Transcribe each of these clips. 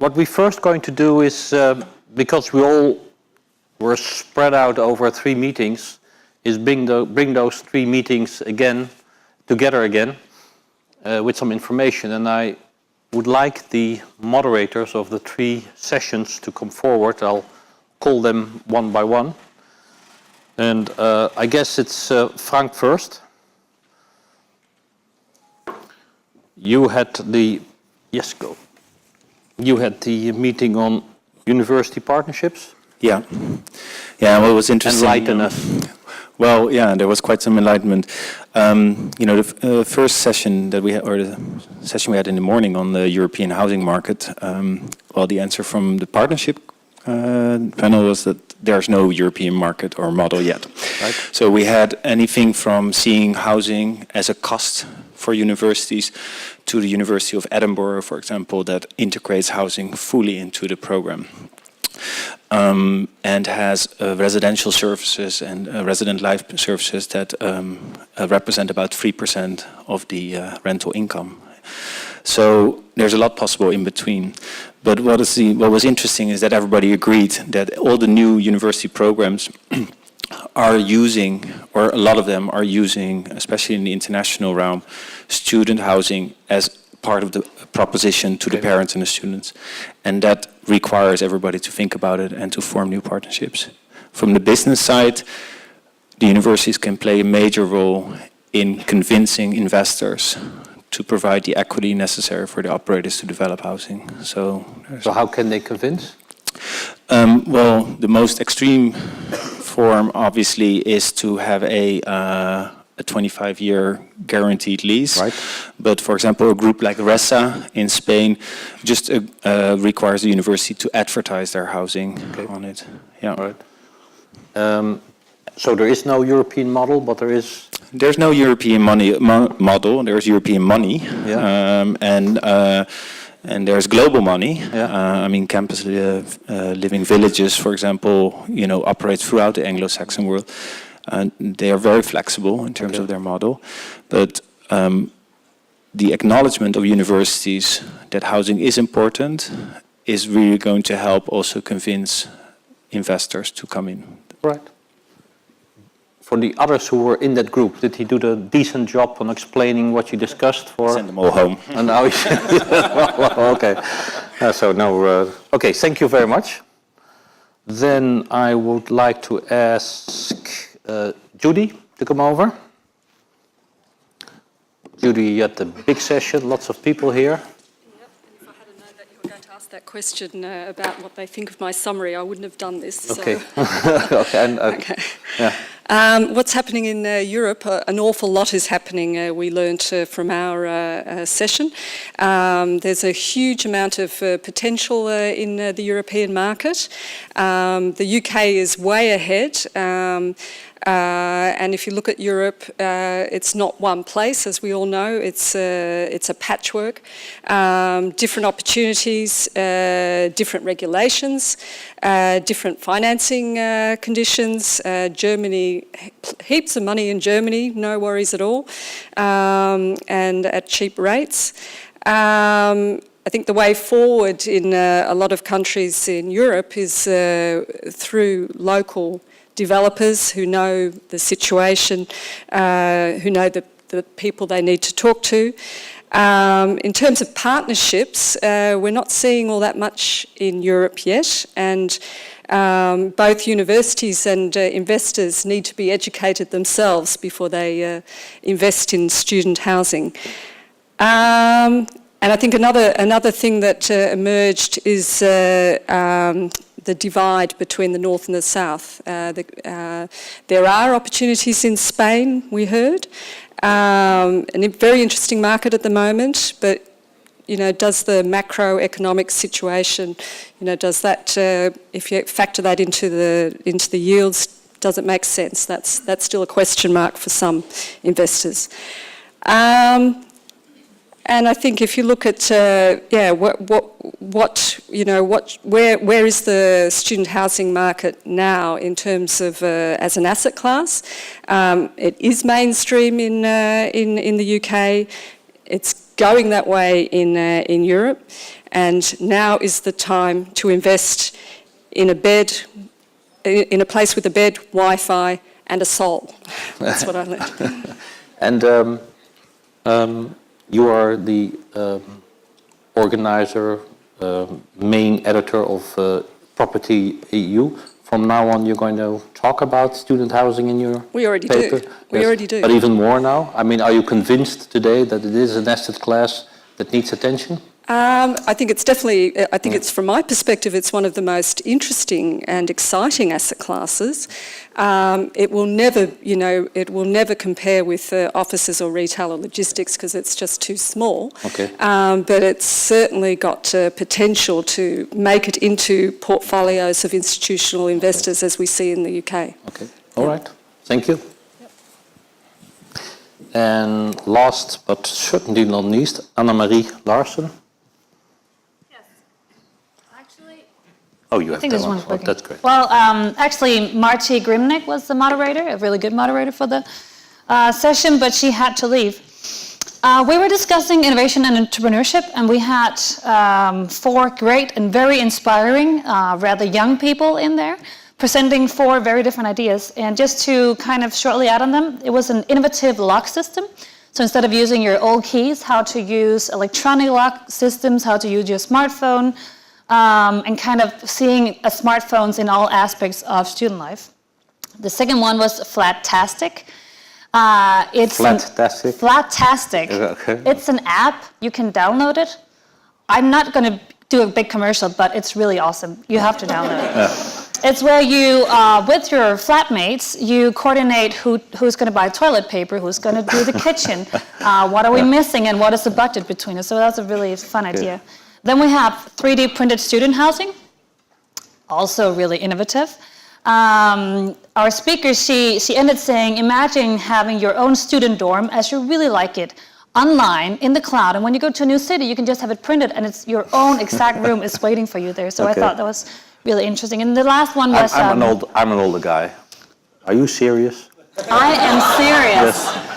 What we're first going to do is, because we all were spread out over 3 meetings, is bring those 3 meetings together again with some information. And I would like the moderators of the 3 sessions to come forward. I'll call them one by one. And I guess it's Frank first. You had the, yes, go. You had the meeting on university partnerships. Yeah. Well, it was interesting. Enlighten us. Well, yeah, there was quite some enlightenment. The first session that we had, or the session we had in the morning on the European housing market, well, the answer from the partnership panel was that there's no European market or model yet. Right. So we had anything from seeing housing as a cost for universities to the University of Edinburgh, for example, that integrates housing fully into the program. And has residential services and resident life services that represent about 3% of the rental income. So there's a lot possible in between. But what was interesting is that everybody agreed that all the new university programs are using, or a lot of them are using, especially in the international realm, student housing as part of the proposition to the parents and the students. And that requires everybody to think about it and to form new partnerships. From the business side, the universities can play a major role in convincing investors to provide the equity necessary for the operators to develop housing. So how can they convince? Well, the most extreme form, obviously, is to have a 25-year guaranteed lease. Right. But for example, a group like RESA in Spain just requires the university to advertise their housing on it. Yeah. Right. So there is no European model, but there is... There's no European model, there's European money. Yeah. And there's global money. Yeah. I mean, campus living villages, for example, operate throughout the Anglo-Saxon world. They are very flexible in terms of their model, but the acknowledgement of universities that housing is important is really going to help also convince investors to come in. Right. For the others who were in that group, did he do the decent job on explaining what you discussed? Send them all home. And now okay. So no. Okay. Thank you very much. Then I would like to ask Judy to come over. Judy, you had the big session, lots of people here. Yep, and if I had known that you were going to ask that question about what they think of my summary, I wouldn't have done this. Okay. So. Okay. Yeah. What's happening in Europe? An awful lot is happening. We learned from our session. There's a huge amount of potential in the European market. The UK is way ahead. And if you look at Europe, it's not one place, as we all know. It's a patchwork. Different opportunities, different regulations, different financing conditions. Germany, heaps of money in Germany, no worries at all, and at cheap rates. I think the way forward in a lot of countries in Europe is through local developers who know the situation, who know the people they need to talk to. In terms of partnerships, we're not seeing all that much in Europe yet, and both universities and investors need to be educated themselves before they invest in student housing. And I think another thing that emerged is the divide between the north and the south. There are opportunities in Spain, we heard, a very interesting market at the moment, but does the macroeconomic situation, does that, if you factor that into the yields, does it make sense? That's still a question mark for some investors. And I think if you look at where is the student housing market now in terms of as an asset class? It is mainstream in the UK. It's going that way in Europe, and now is the time to invest in a bed, in a place with a bed, Wi-Fi, and a soul. That's what I learned. And you are the organizer, main editor of Property EU. From now on, you're going to talk about student housing in your We already paper? do. We already do. But even more now? I mean, are you convinced today that it is an asset class that needs attention? I think it's definitely, I think it's, from my perspective, it's one of the most interesting and exciting asset classes. It will never, you know, it will never compare with offices or retail or logistics because it's just too small. Okay. But it's certainly got potential to make it into portfolios of institutional investors as we see in the UK. Okay, all right. Thank you. And last but certainly not least, Anna-Marie Larsen. Oh, you have that one. Oh, that's great. Well, actually, Marty Grimnick was the moderator, a really good moderator for the session, but she had to leave. We were discussing innovation and entrepreneurship, and we had 4 great and very inspiring, rather young people in there, presenting 4 very different ideas. And just to kind of shortly add on them, it was an innovative lock system. So instead of using your old keys, how to use electronic lock systems, how to use your smartphone, and kind of seeing smartphones in all aspects of student life. The second one was Flatastic. It's Flatastic? Flatastic. Okay. It's an app. You can download it. I'm not going to do a big commercial, but it's really awesome. You have to download it. Yeah. It's where you, with your flatmates, you coordinate who's going to buy toilet paper, who's going to do the kitchen, what are we missing, and what is the budget between us. So that's a really fun idea. Then we have 3D printed student housing, also really innovative. Our speaker, she ended saying, imagine having your own student dorm as you really like it, online, in the cloud, and when you go to a new city, you can just have it printed, and it's your own exact room is waiting for you there. So I thought that was really interesting. And the last one was... I'm an older guy. Are you serious? I am serious. Yes.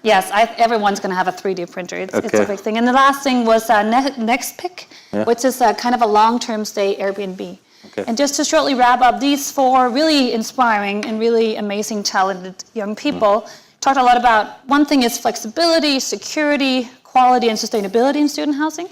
Yes, everyone's going to have a 3D printer. It's a big thing. And the last thing was NextPick, which is kind of a long-term stay Airbnb. Okay. And just to shortly wrap up, these 4 really inspiring and really amazing, talented young people talked a lot about, one thing is flexibility, security, quality, and sustainability in student housing.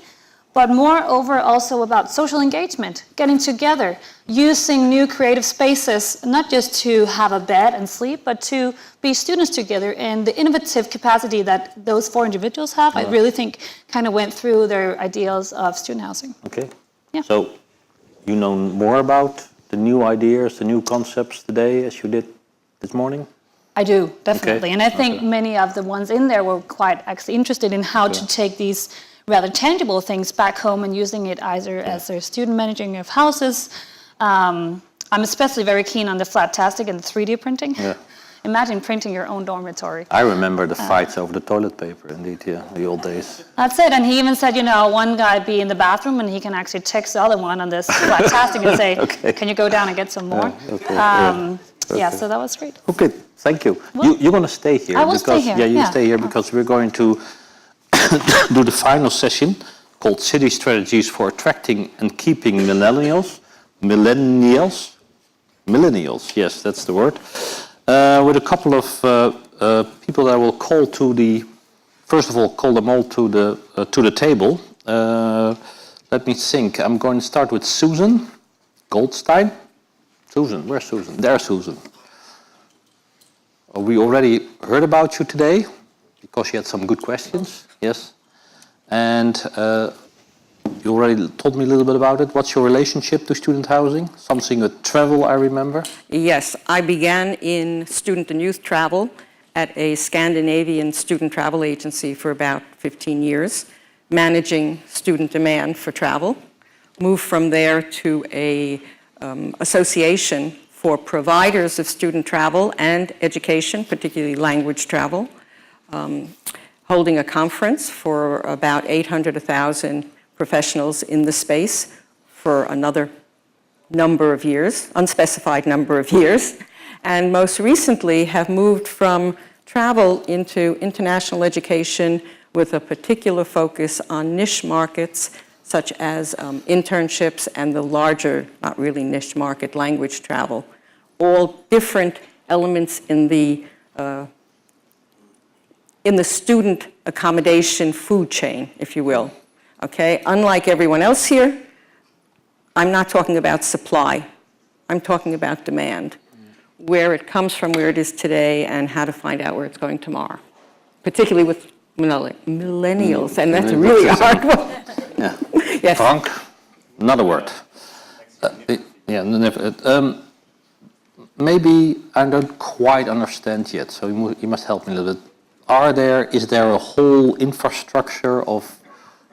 But moreover, also about social engagement, getting together, using new creative spaces, not just to have a bed and sleep, but to be students together. And the innovative capacity that those 4 individuals have, I really think kind of went through their ideals of student housing. Okay. Yeah. So you know more about the new ideas, the new concepts today as you did this morning? I do, definitely. Okay. And I think many of the ones in there were quite actually interested in how to take these rather tangible things back home and using it either as their student managing of houses. I'm especially very keen on the Flatastic and the 3D printing. Yeah. Imagine printing your own dormitory. I remember the fights over the toilet paper, indeed, the old days. That's it, and he even said, you know, one guy be in the bathroom and he can actually text the other one on this Flatastic and say, can you go down and get some more? Yeah, so that was great. Okay, thank you. Well, you're going to stay here. I will stay here. Yeah, you stay here because we're going to do the final session called City Strategies for Attracting and Keeping Millennials. Millennials, yes, that's the word. With a couple of people that I will call to the, first of all, call them all to the table. Let me think. I'm going to start with Susan Goldstein. Susan, where's Susan? There's Susan. We already heard about you today because you had some good questions. Yes. And you already told me a little bit about it. What's your relationship to student housing? Something with travel, I remember. Yes, I began in student and youth travel at a Scandinavian student travel agency for about 15 years, managing student demand for travel. Moved from there to a association for providers of student travel and education, particularly language travel, holding a conference for about 800 to 1,000 professionals in the space for another number of years, unspecified number of years, and most recently have moved from travel into international education with a particular focus on niche markets such as internships and the larger, not really niche market, language travel, all different elements in the student accommodation food chain, if you will. Okay? Unlike everyone else here, I'm not talking about supply. I'm talking about demand, where it comes from, where it is today, and how to find out where it's going tomorrow, particularly with millennials, and that's a really hard one. Yeah. Yes. Frank, another word. Maybe I don't quite understand yet, so you must help me a little bit. Is there a whole infrastructure of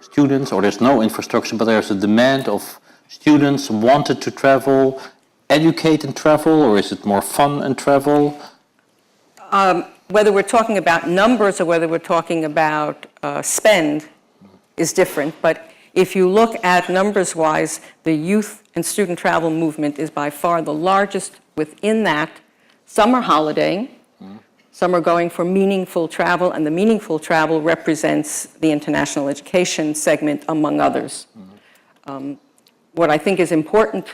students, or there's no infrastructure, but there's a demand of students wanted to travel, educate and travel, or is it more fun and travel? Whether we're talking about numbers or whether we're talking about spend is different, but if you look at numbers-wise, the youth and student travel movement is by far the largest. Within that, some are holidaying, some are going for meaningful travel, and the meaningful travel represents the international education segment, among others. What I think is important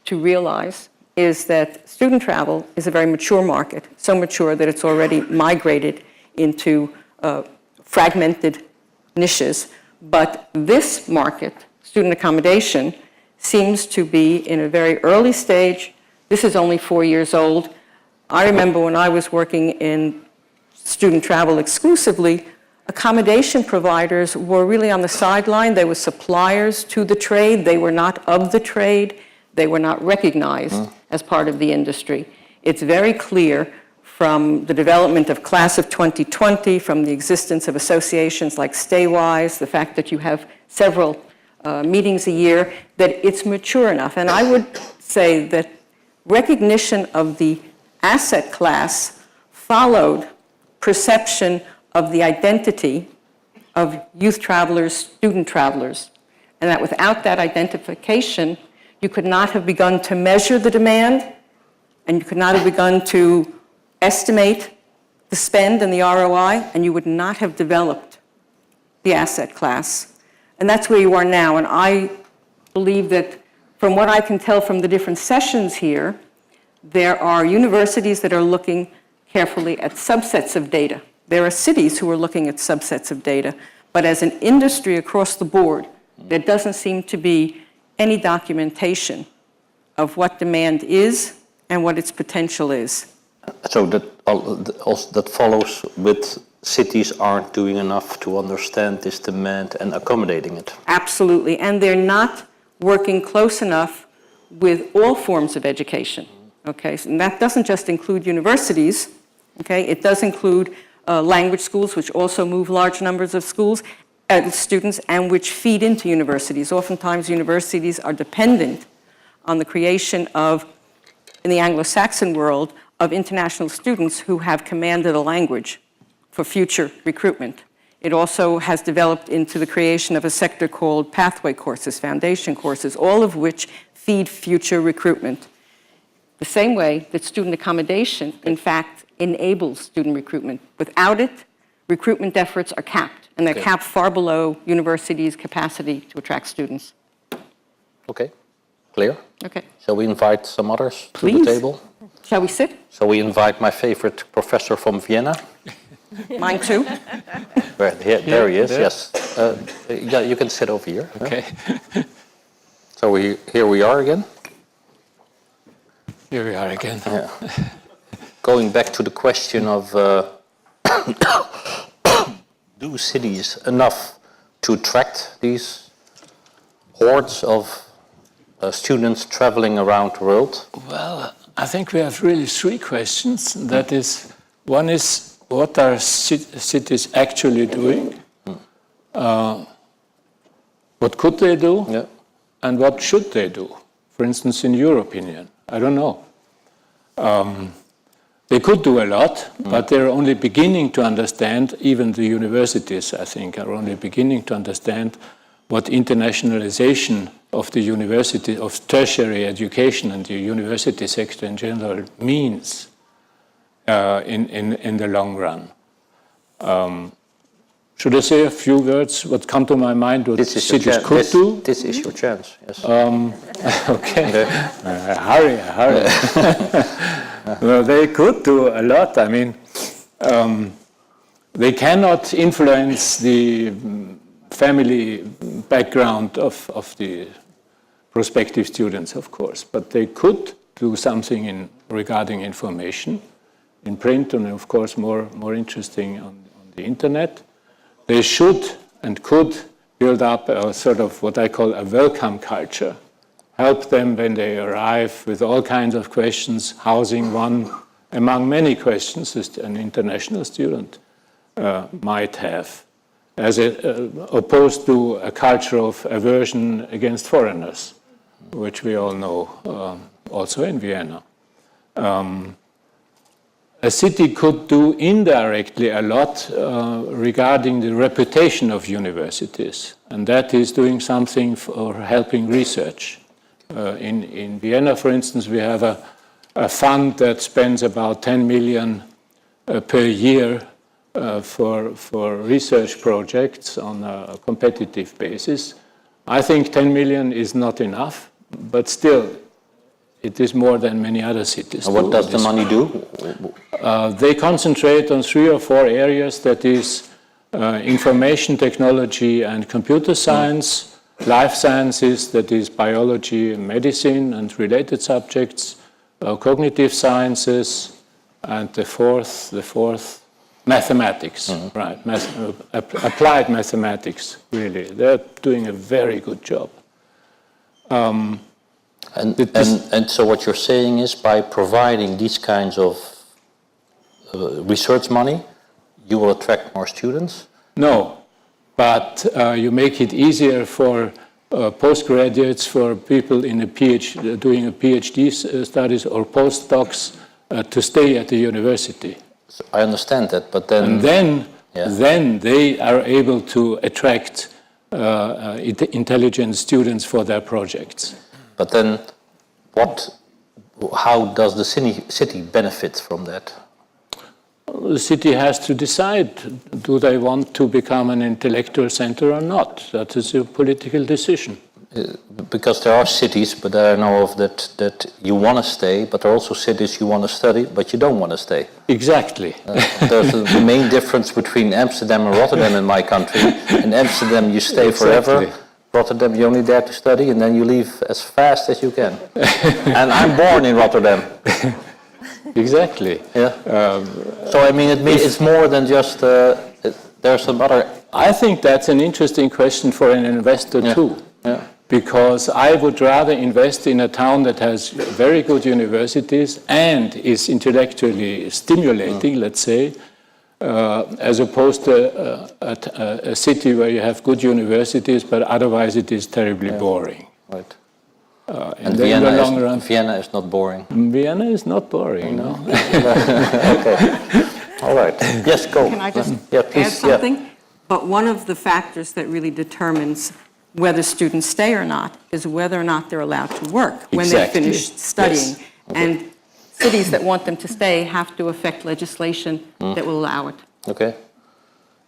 to realize is that student travel is a very mature market, so mature that it's already migrated into fragmented niches. But this market, student accommodation, seems to be in a very early stage. This is only 4 years old. I remember when I was working in student travel exclusively, accommodation providers were really on the sideline. They were suppliers to the trade. They were not of the trade. They were not recognized as part of the industry. It's very clear from the development of Class of 2020, from the existence of associations like Staywise, the fact that you have several meetings a year, that it's mature enough. And I would say that recognition of the asset class followed perception of the identity of youth travelers, student travelers, and that without that identification, you could not have begun to measure the demand, and you could not have begun to estimate the spend and the ROI, and you would not have developed the asset class. And that's where you are now. And I believe that from what I can tell from the different sessions here, there are universities that are looking carefully at subsets of data. There are cities who are looking at subsets of data. But as an industry across the board, there doesn't seem to be any documentation of what demand is and what its potential is. So that follows with cities aren't doing enough to understand this demand and accommodating it. Absolutely, and they're not working close enough with all forms of education. Okay, and that doesn't just include universities. Okay, it does include language schools, which also move large numbers of students, and which feed into universities. Oftentimes, universities are dependent on the creation of, in the Anglo-Saxon world, of international students who have commanded a language for future recruitment. It also has developed into the creation of a sector called pathway courses, foundation courses, all of which feed future recruitment. The same way that student accommodation, in fact, enables student recruitment. Without it, recruitment efforts are capped, and they're capped far below universities' capacity to attract students. Okay, clear? Okay. Shall we invite some others Please. to the table? Shall we sit? Shall we invite my favorite professor from Vienna? Mine too. There he is, yes. Yeah, you can sit over here. Okay. So here we are again. Here we are again. Yeah. Going back to the question of do cities enough to attract these hordes of students traveling around the world? Well, I think we have really three questions. That is, one is, what are cities actually doing? What could they do? Yeah. And what should they do? For instance, in your opinion, I don't know. They could do a lot, but they're only beginning to understand, even the universities, I think, are only beginning to understand what internationalization of the university, of tertiary education and the university sector in general means in the long run. Should I say a few words? What come to my mind? What cities could do? This is your chance. Yes. Okay. Hurry. Well, they could do a lot. I mean, they cannot influence the family background of the prospective students, of course, but they could do something regarding information in print and, of course, more interesting on the internet. They should and could build up a sort of what I call a welcome culture. Help them when they arrive with all kinds of questions, housing one among many questions that an international student might have, as opposed to a culture of aversion against foreigners, which we all know also in Vienna. A city could do indirectly a lot regarding the reputation of universities, and that is doing something for helping research. In Vienna, for instance, we have a fund that spends about 10 million per year for research projects on a competitive basis. I think 10 million is not enough, but still, it is more than many other cities. And what does the money do? They concentrate on 3 or 4 areas, that is information technology and computer science, life sciences, that is biology and medicine and related subjects, cognitive sciences, and the fourth, mathematics, right? Applied mathematics, really. They're doing a very good job. And so what you're saying is, by providing these kinds of research money, you will attract more students? No, but you make it easier for postgraduates, for people in doing a PhD studies or postdocs to stay at the university. So I understand that, but then... And then they are able to attract intelligent students for their projects. But then, how does the city benefit from that? The city has to decide, do they want to become an intellectual center or not? That is a political decision. Because there are cities, but I know of that you want to stay, but there are also cities you want to study, but you don't want to stay. Exactly. There's the main difference between Amsterdam and Rotterdam in my country. In Amsterdam you stay forever. Rotterdam, you're only there to study, and then you leave as fast as you can. And I'm born in Rotterdam. Exactly. Yeah. So I mean, it's more than just. There's some other. I think that's an interesting question for an investor too. Yeah. Because I would rather invest in a town that has very good universities and is intellectually stimulating, let's say, as opposed to a city where you have good universities, but otherwise it is terribly boring. Right. And Vienna is not boring. Vienna is not boring, no. Okay. All right. Yes, go. Can I just please, add something? But one of the factors that really determines whether students stay or not is whether or not they're allowed to work when they're finished studying. Yes. And cities that want them to stay have to affect legislation that will allow it. Okay.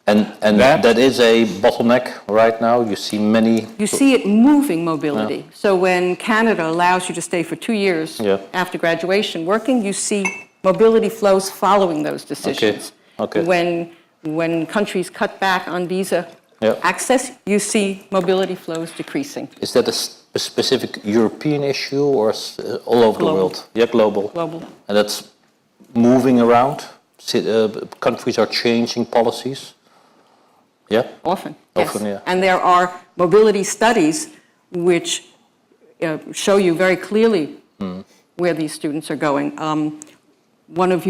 And that is a bottleneck right now. You see many... You see it moving mobility. Yeah. So when Canada allows you to stay for 2 years after graduation working, you see mobility flows following those decisions. Okay. When countries cut back on visa access, you see mobility flows decreasing. Is that a specific European issue or all over the world? Yeah, global. Global. And that's moving around? Countries are changing policies? Yeah? Often, Often, yes. yeah. And there are mobility studies which show you very clearly where these students are going. One of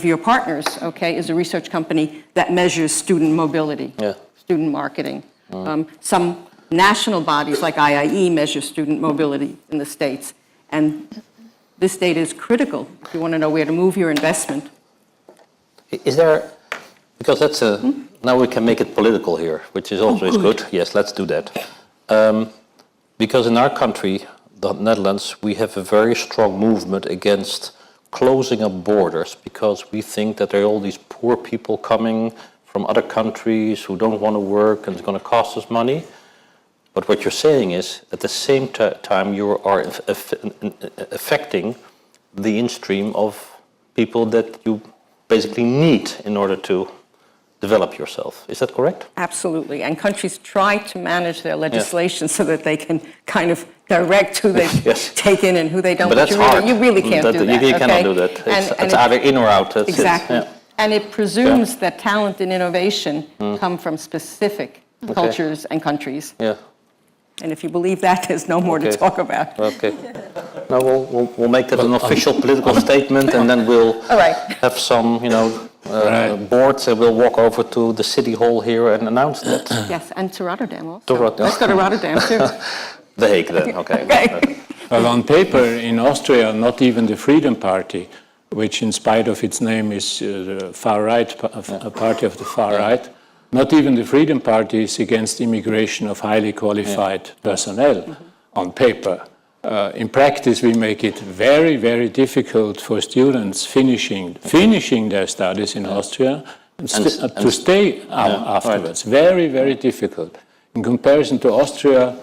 your partners, is a research company that measures student mobility, student marketing. Some national bodies like IIE measure student mobility in the States. And this data is critical if you want to know where to move your investment. Is there, because that's now we can make it political here, which is always good. Yes, let's do that. Because in our country, the Netherlands, we have a very strong movement against closing up borders, because we think that there are all these poor people coming from other countries who don't want to work and it's going to cost us money. But what you're saying is, at the same time, you are affecting the in-stream of people that you basically need in order to develop yourself. Is that correct? Absolutely. And countries try to manage their legislation so that they can kind of direct who they take in and who they don't. But that's hard. You really can't do that. You cannot do that. It's either in or out. That's exactly. It. Yeah. And it presumes that talent and innovation come from specific cultures and countries. Yeah. And if you believe that, there's no more to talk about. Okay. No, we'll make that an official political statement, and then we'll have some, boards, and we'll walk over to the city hall here and announce that. Yes, and to Rotterdam also. To Rotterdam. Let's go to Rotterdam too. The Hague then, okay. Well, on paper, in Austria, not even the Freedom Party, which in spite of its name is the far-right, a party of the far-right, not even the Freedom Party is against immigration of highly qualified personnel on paper. In practice, we make it very, very difficult for students finishing their studies in Austria to stay afterwards. Very, very difficult. In comparison to Austria,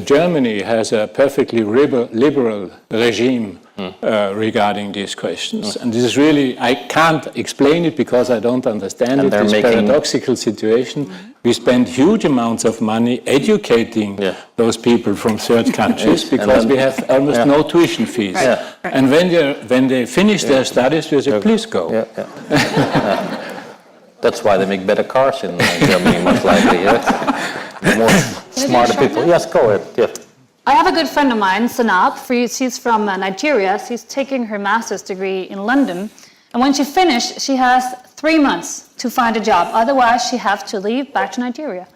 Germany has a perfectly liberal regime regarding these questions. And this is really, I can't explain it because I don't understand it. This paradoxical situation. We spend huge amounts of money educating those people from third countries because we have almost no tuition fees. And when they finish their studies, we say, please go. That's why they make better cars in Germany, most likely. More smarter people. Yes, go ahead. Yeah. I have a good friend of mine, Sanab. She's from Nigeria. She's taking her master's degree in London. And when she finished, she has 3 months to find a job. Otherwise, she has to leave back to Nigeria.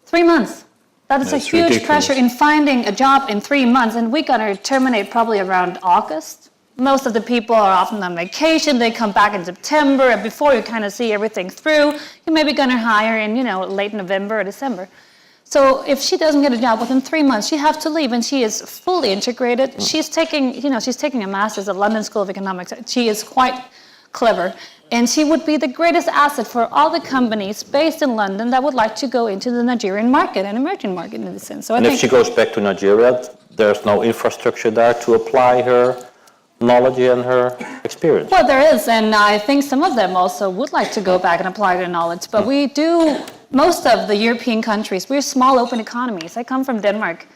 3 months. That's a huge ridiculous pressure in finding a job in 3 months. And we're going to terminate probably around August. Most of the people are often on vacation. They come back in September. And before you kind of see everything through, you're maybe going to hire in, late November or December. So if she doesn't get a job within 3 months, she has to leave, and she is fully integrated. She's taking a master's at London School of Economics. She is quite clever, and she would be the greatest asset for all the companies based in London that would like to go into the Nigerian market, an emerging market in a sense. So if she goes back to Nigeria, there's no infrastructure there to apply her knowledge and her experience. Well, there is, and I think some of them also would like to go back and apply their knowledge, but we do. Most of the European countries, we're small open economies. I come from Denmark.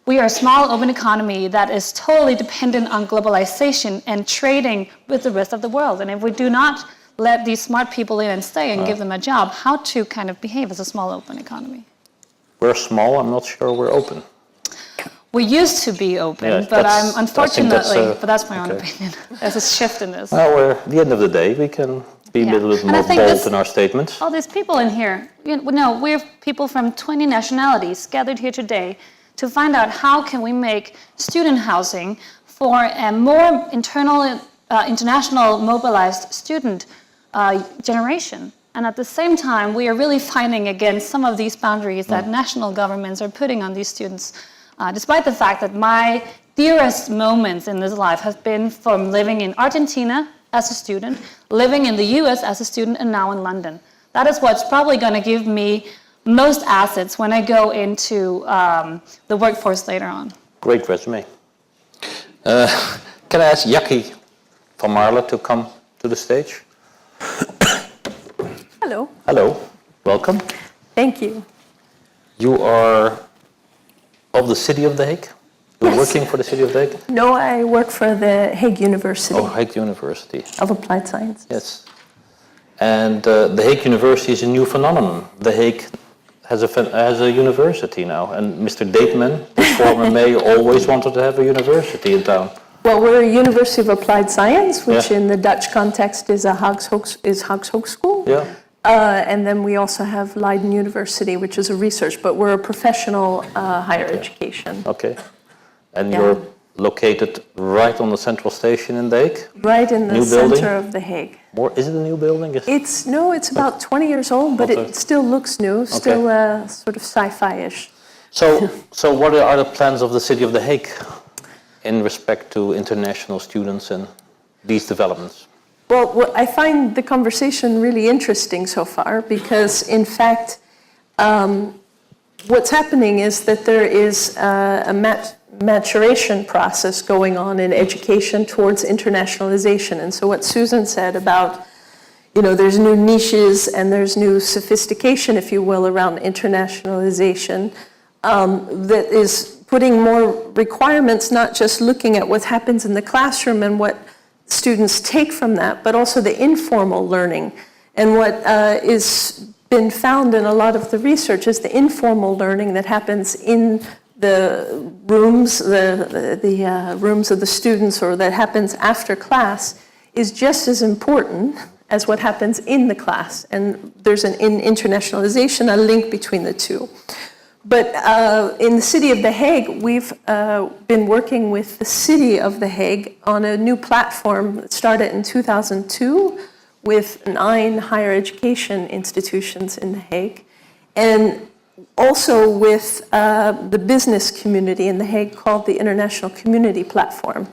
We are a small open economy that is totally dependent on globalization and trading with the rest of the world. And if we do not let these smart people in and stay and give them a job, how to kind of behave as a small open economy? We're small, I'm not sure we're open. We used to be open, but unfortunately, but that's my own opinion. There's a shift in this. Well, at the end of the day, we can be a little bit more bold in our statements. All these people in here, we're people from 20 nationalities gathered here today to find out how can we make student housing for a more international mobilized student generation. And at the same time, we are really fighting against some of these boundaries that national governments are putting on these students. Despite the fact that my dearest moments in this life have been from living in Argentina as a student, living in the US as a student, and now in London. That is what's probably going to give me most assets when I go into the workforce later on. Great resume. Can I ask Jackie van Marle to come to the stage? Hello. Hello. Welcome. Thank you. You are of the city of The Hague? You're working for the city of The Hague? No, I work for the Hague University. Oh, Hague University. Of Applied Science. Yes. And The Hague University is a new phenomenon. The Hague has a university now. And Mr. Deetman, the former mayor, always wanted to have a university in town. Well, we're a University of Applied Science, which in the Dutch context is Haagse Hogeschool. Yeah. And then we also have Leiden University, which is a research, but we're a professional higher education. Okay. And you're located right on the central station in The Hague? Right in the center of The Hague. Is it a new building? It's about 20 years old, but it still looks new, still sort of sci-fi-ish. So what are the plans of the city of The Hague in respect to international students and these developments? Well, I find the conversation really interesting so far because, in fact, what's happening is that there is a maturation process going on in education towards internationalization. And so what Susan said about, there's new niches and there's new sophistication, if you will, around internationalization that is putting more requirements, not just looking at what happens in the classroom and what students take from that, but also the informal learning. And what is been found in a lot of the research is the informal learning that happens in the rooms, the rooms of the students, or that happens after class, is just as important as what happens in the class. And there's in internationalization a link between the two. But in the city of The Hague, we've been working with the city of The Hague on a new platform that started in 2002 with 9 higher education institutions in The Hague, and also with the business community in The Hague called the International Community Platform.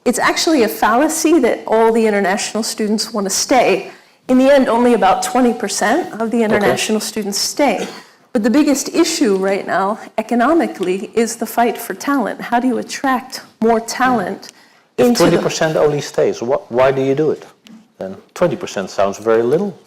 It's actually a fallacy that all the international students want to stay. In the end, only about 20% of the international students stay. But the biggest issue right now, economically, is the fight for talent. How do you attract more talent If 20% only stays, why do you do it? Then 20% sounds very little.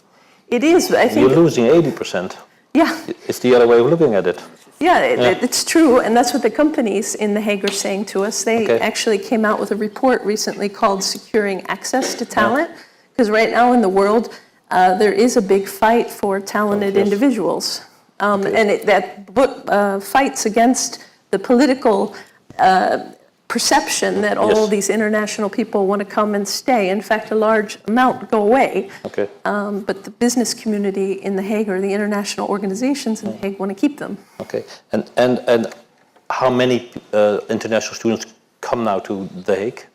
It is, but I think... You're losing 80%. Yeah. It's the other way of looking at it. Yeah, it's true, and that's what the companies in The Hague are saying to us. They actually came out with a report recently called Securing Access to Talent, because right now in the world, there is a big fight for talented individuals. And that fights against the political perception that all these international people want to come and stay. In fact, a large amount go away. But the business community in The Hague, or the international organizations in The Hague, want to keep them. Okay. And how many international students come now to The Hague?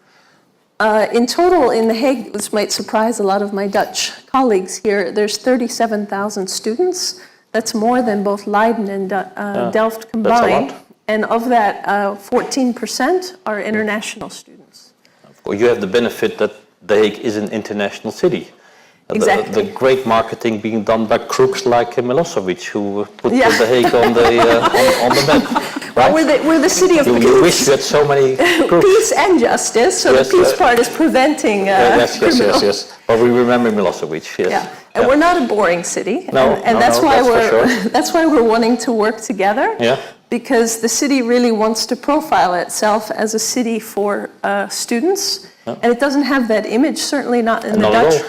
In total, in The Hague, this might surprise a lot of my Dutch colleagues here, there's 37,000 students. That's more than both Leiden and Delft combined. That's a lot. And of that, 14% are international students. You have the benefit that The Hague is an international city. Exactly. The great marketing being done by crooks like Milosevic, who put The Hague on the map. Right? Well, we're the city of peace. You wish you had so many crooks. Peace and justice, so the peace part is preventing criminals. Yes. But we remember Milosevic, yes. Yeah. And we're not a boring city. No, and that's why for sure. that's why we're wanting to work together. Yeah. Because the city really wants to profile itself as a city for students. And it doesn't have that image, certainly not in the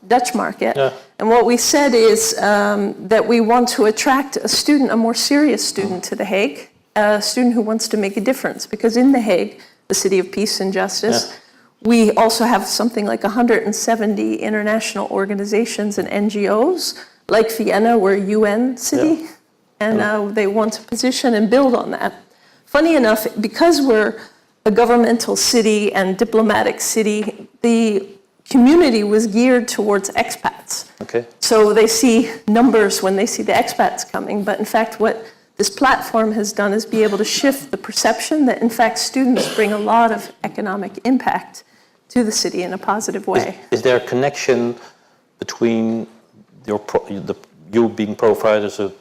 Dutch market. Yeah. And what we said is that we want to attract a more serious student to The Hague, a student who wants to make a difference. Because in The Hague, the city of peace and justice, we also have something like 170 international organizations and NGOs, like Vienna, we're a UN city. And they want to position and build on that. Funny enough, because we're a governmental city and diplomatic city, the community was geared towards expats. So they see numbers when they see the expats coming, but in fact what this platform has done is be able to shift the perception that in fact students bring a lot of economic impact to the city in a positive way. Is there a connection between you being profiled as a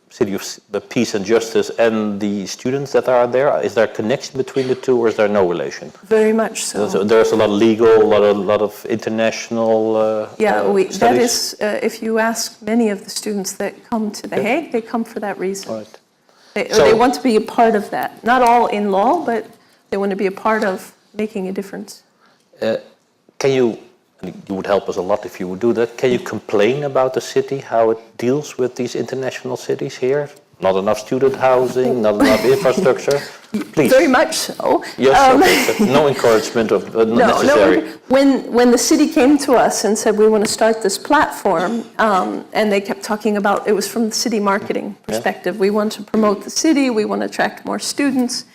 city of peace and justice and the students that are there? Is there a connection between the two, or is there no relation? Very much so. So there's a lot of legal, a lot of international studies? That is, if you ask many of the students that come to The Hague, they come for that reason. Right. They want to be a part of that. Not all in law, but they want to be a part of making a difference. Can you would help us a lot if you would do that. Can you complain about the city, how it deals with these international cities here? Not enough student housing, not enough infrastructure? Please. Very much so. Yes, no encouragement of necessary. No. When the city came to us and said we want to start this platform, and they kept talking about, it was from the city marketing perspective. We want to promote the city, we want to attract more students.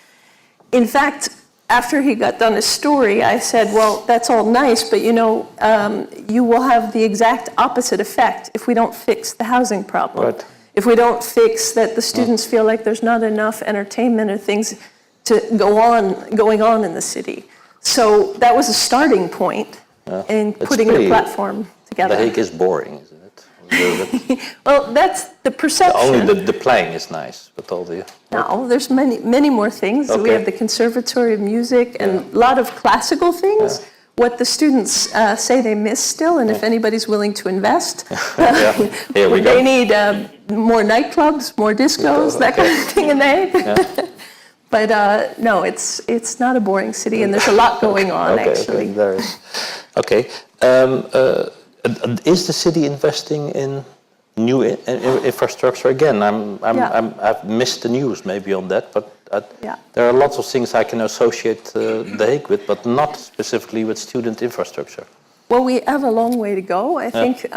In fact, after he got done his story, I said, well, that's all nice, but you know, you will have the exact opposite effect if we don't fix the housing problem. Right. If we don't fix that the students feel like there's not enough entertainment or things going on in the city. So that was a starting point. in It's putting the pretty- platform together. The Hague is boring, isn't it? A little bit. Well, that's the perception. Only the playing is nice, but all the... No, there's many more things. We Okay. have the Conservatory of Music and a lot of classical things. What the students say they miss still, and if anybody's willing to invest, Here we they go. need more nightclubs, more discos, that kind of thing in The Hague. But no, it's not a boring city, and there's a lot going on, actually. Okay, there is. Okay. Is the city investing in new infrastructure again? I've missed the news maybe on that, but there are lots of things I can associate The Hague with, but not specifically with student infrastructure. Well, we have a long way to go. I think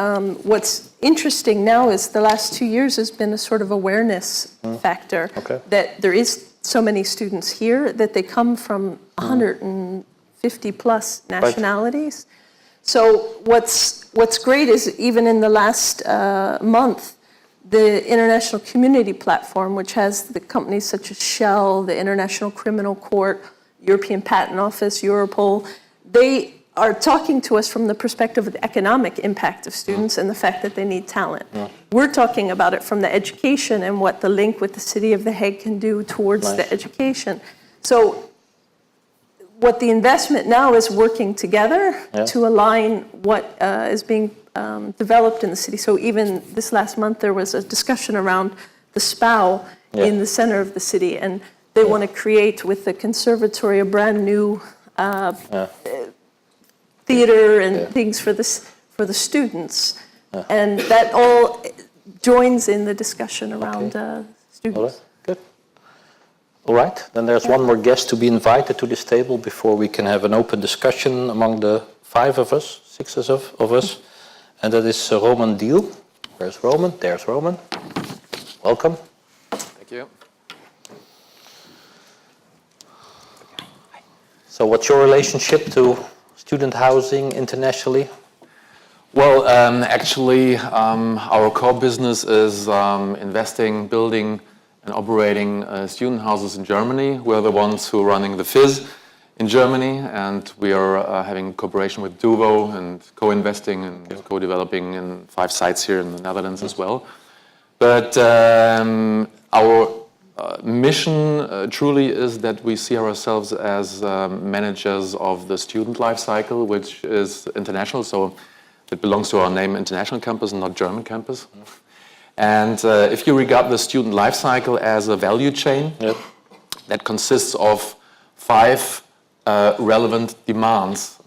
what's interesting now is the last 2 years has been a sort of awareness factor that there is so many students here that they come from 150 plus nationalities. So what's great is even in the last month, the International Community Platform, which has the companies such as Shell, the International Criminal Court, European Patent Office, Europol, they are talking to us from the perspective of the economic impact of students and the fact that they need talent. We're talking about it from the education and what the link with the city of The Hague can do towards the education. So what the investment now is working together to align what is being developed in the city. So even this last month, there was a discussion around the SPOW in the center of the city, and they want to create with the conservatory a brand new theater and things for the students, and that all joins in the discussion around students. All right, good. All right, then there's one more guest to be invited to this table before we can have an open discussion among the 5 of us, 6 of us, and that is Roman Deal. Where's Roman? There's Roman. Welcome. Thank you. So what's your relationship to student housing internationally? Well, actually, our core business is investing, building, and operating student houses in Germany. We're the ones who are running the FIZ in Germany, and we are having cooperation with Duvo and co-investing and co-developing in 5 sites here in the Netherlands as well. But our mission truly is that we see ourselves as managers of the student life cycle, which is international, so it belongs to our name, International Campus, and not German Campus. And if you regard the student life cycle as a value chain that consists of 5 relevant demands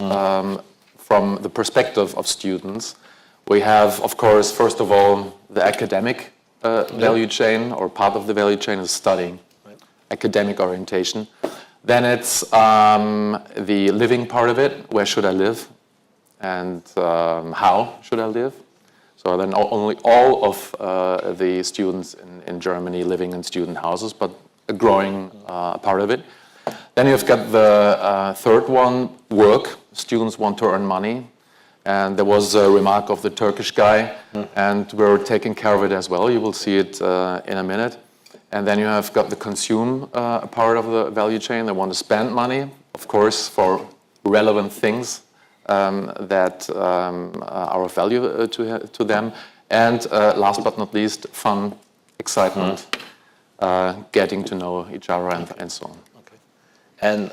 from the perspective of students, we have, of course, first of all, the academic value chain, or part of the value chain is studying, academic orientation. Then it's the living part of it, where should I live, and how should I live. So then only all of the students in Germany living in student houses, but a growing part of it. Then you've got the third one, work. Students want to earn money. And there was a remark of the Turkish guy, and we're taking care of it as well. You will see it in a minute. And then you have got the consume part of the value chain. They want to spend money, of course, for relevant things that are of value to them. And last but not least, fun, excitement, getting to know each other and so on. Okay. And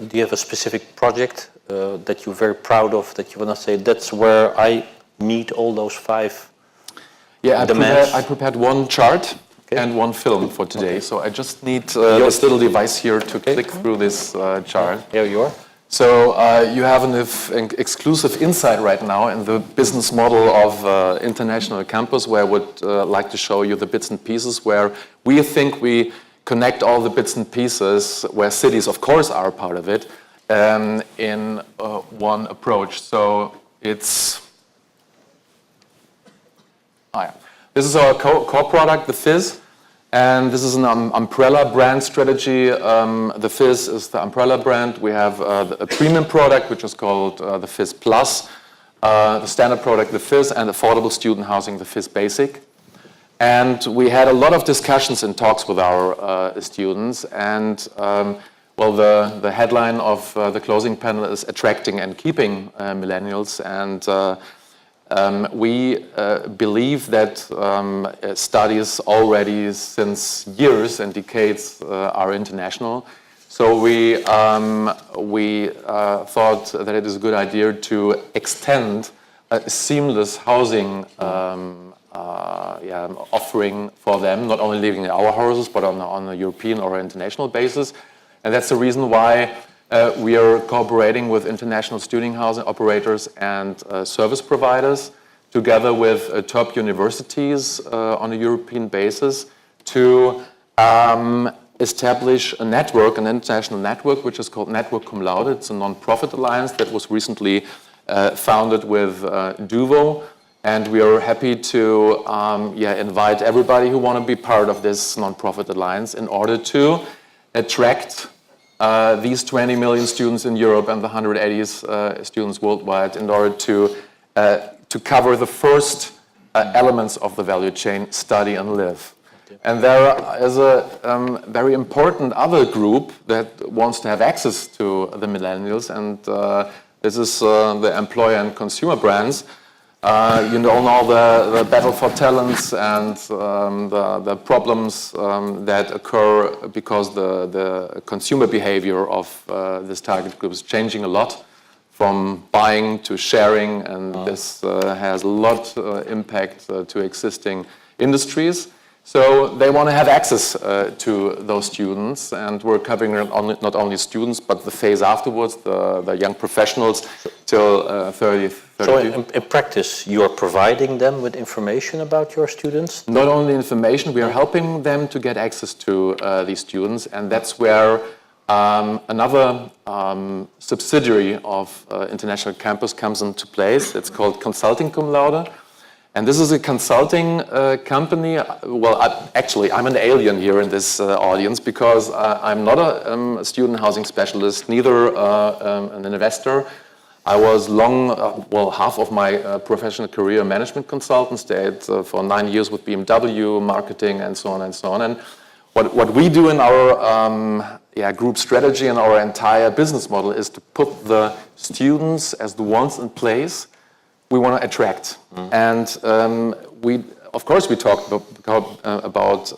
do you have a specific project that you're very proud of, that you want to say, that's where I meet all those 5 demands? I prepared one chart and one film for today. So I just need this little device here to click through this chart. Here you are. So you have an exclusive insight right now in the business model of International Campus, where I would like to show you the bits and pieces where we think we connect all the bits and pieces, where cities, of course, are a part of it, in one approach. So it's... This is our core product, the FIZ. And this is an umbrella brand strategy. The FIZ is the umbrella brand. We have a premium product, which is called the FIZ Plus, the standard product, the FIZ, and affordable student housing, the FIZ Basic. And we had a lot of discussions and talks with our students, and well, the headline of the closing panel is Attracting and Keeping Millennials. And we believe that studies already since years and decades are international. So we thought that it is a good idea to extend a seamless housing offering for them, not only living in our houses, but on a European or international basis. And that's the reason why we are cooperating with international student housing operators and service providers, together with top universities on a European basis, to establish a network, an international network, which is called Network Cum Laude. It's a non-profit alliance that was recently founded with Duvo. And we are happy to invite everybody who want to be part of this non-profit alliance in order to attract these 20 million students in Europe and the 180 students worldwide, in order to cover the first elements of the value chain, study and live. And there is a very important other group that wants to have access to the millennials, and this is the employer and consumer brands. You know the battle for talents and the problems that occur because the consumer behavior of this target group is changing a lot, from buying to sharing, and this has a lot impact to existing industries. So they want to have access to those students, and we're covering not only students, but the phase afterwards, the young professionals till 30. So in practice, you are providing them with information about your students? Not only information, we are helping them to get access to these students, and that's where another subsidiary of International Campus comes into place. It's called Consulting Cum Laude. And this is a consulting company. Well, actually, I'm an alien here in this audience, because I'm not a student housing specialist, neither an investor. I was half of my professional career management consultant, stayed for 9 years with BMW, marketing, and so on and so on. And what we do in our group strategy and our entire business model is to put the students as the ones in place we want to attract. And of course, we talked about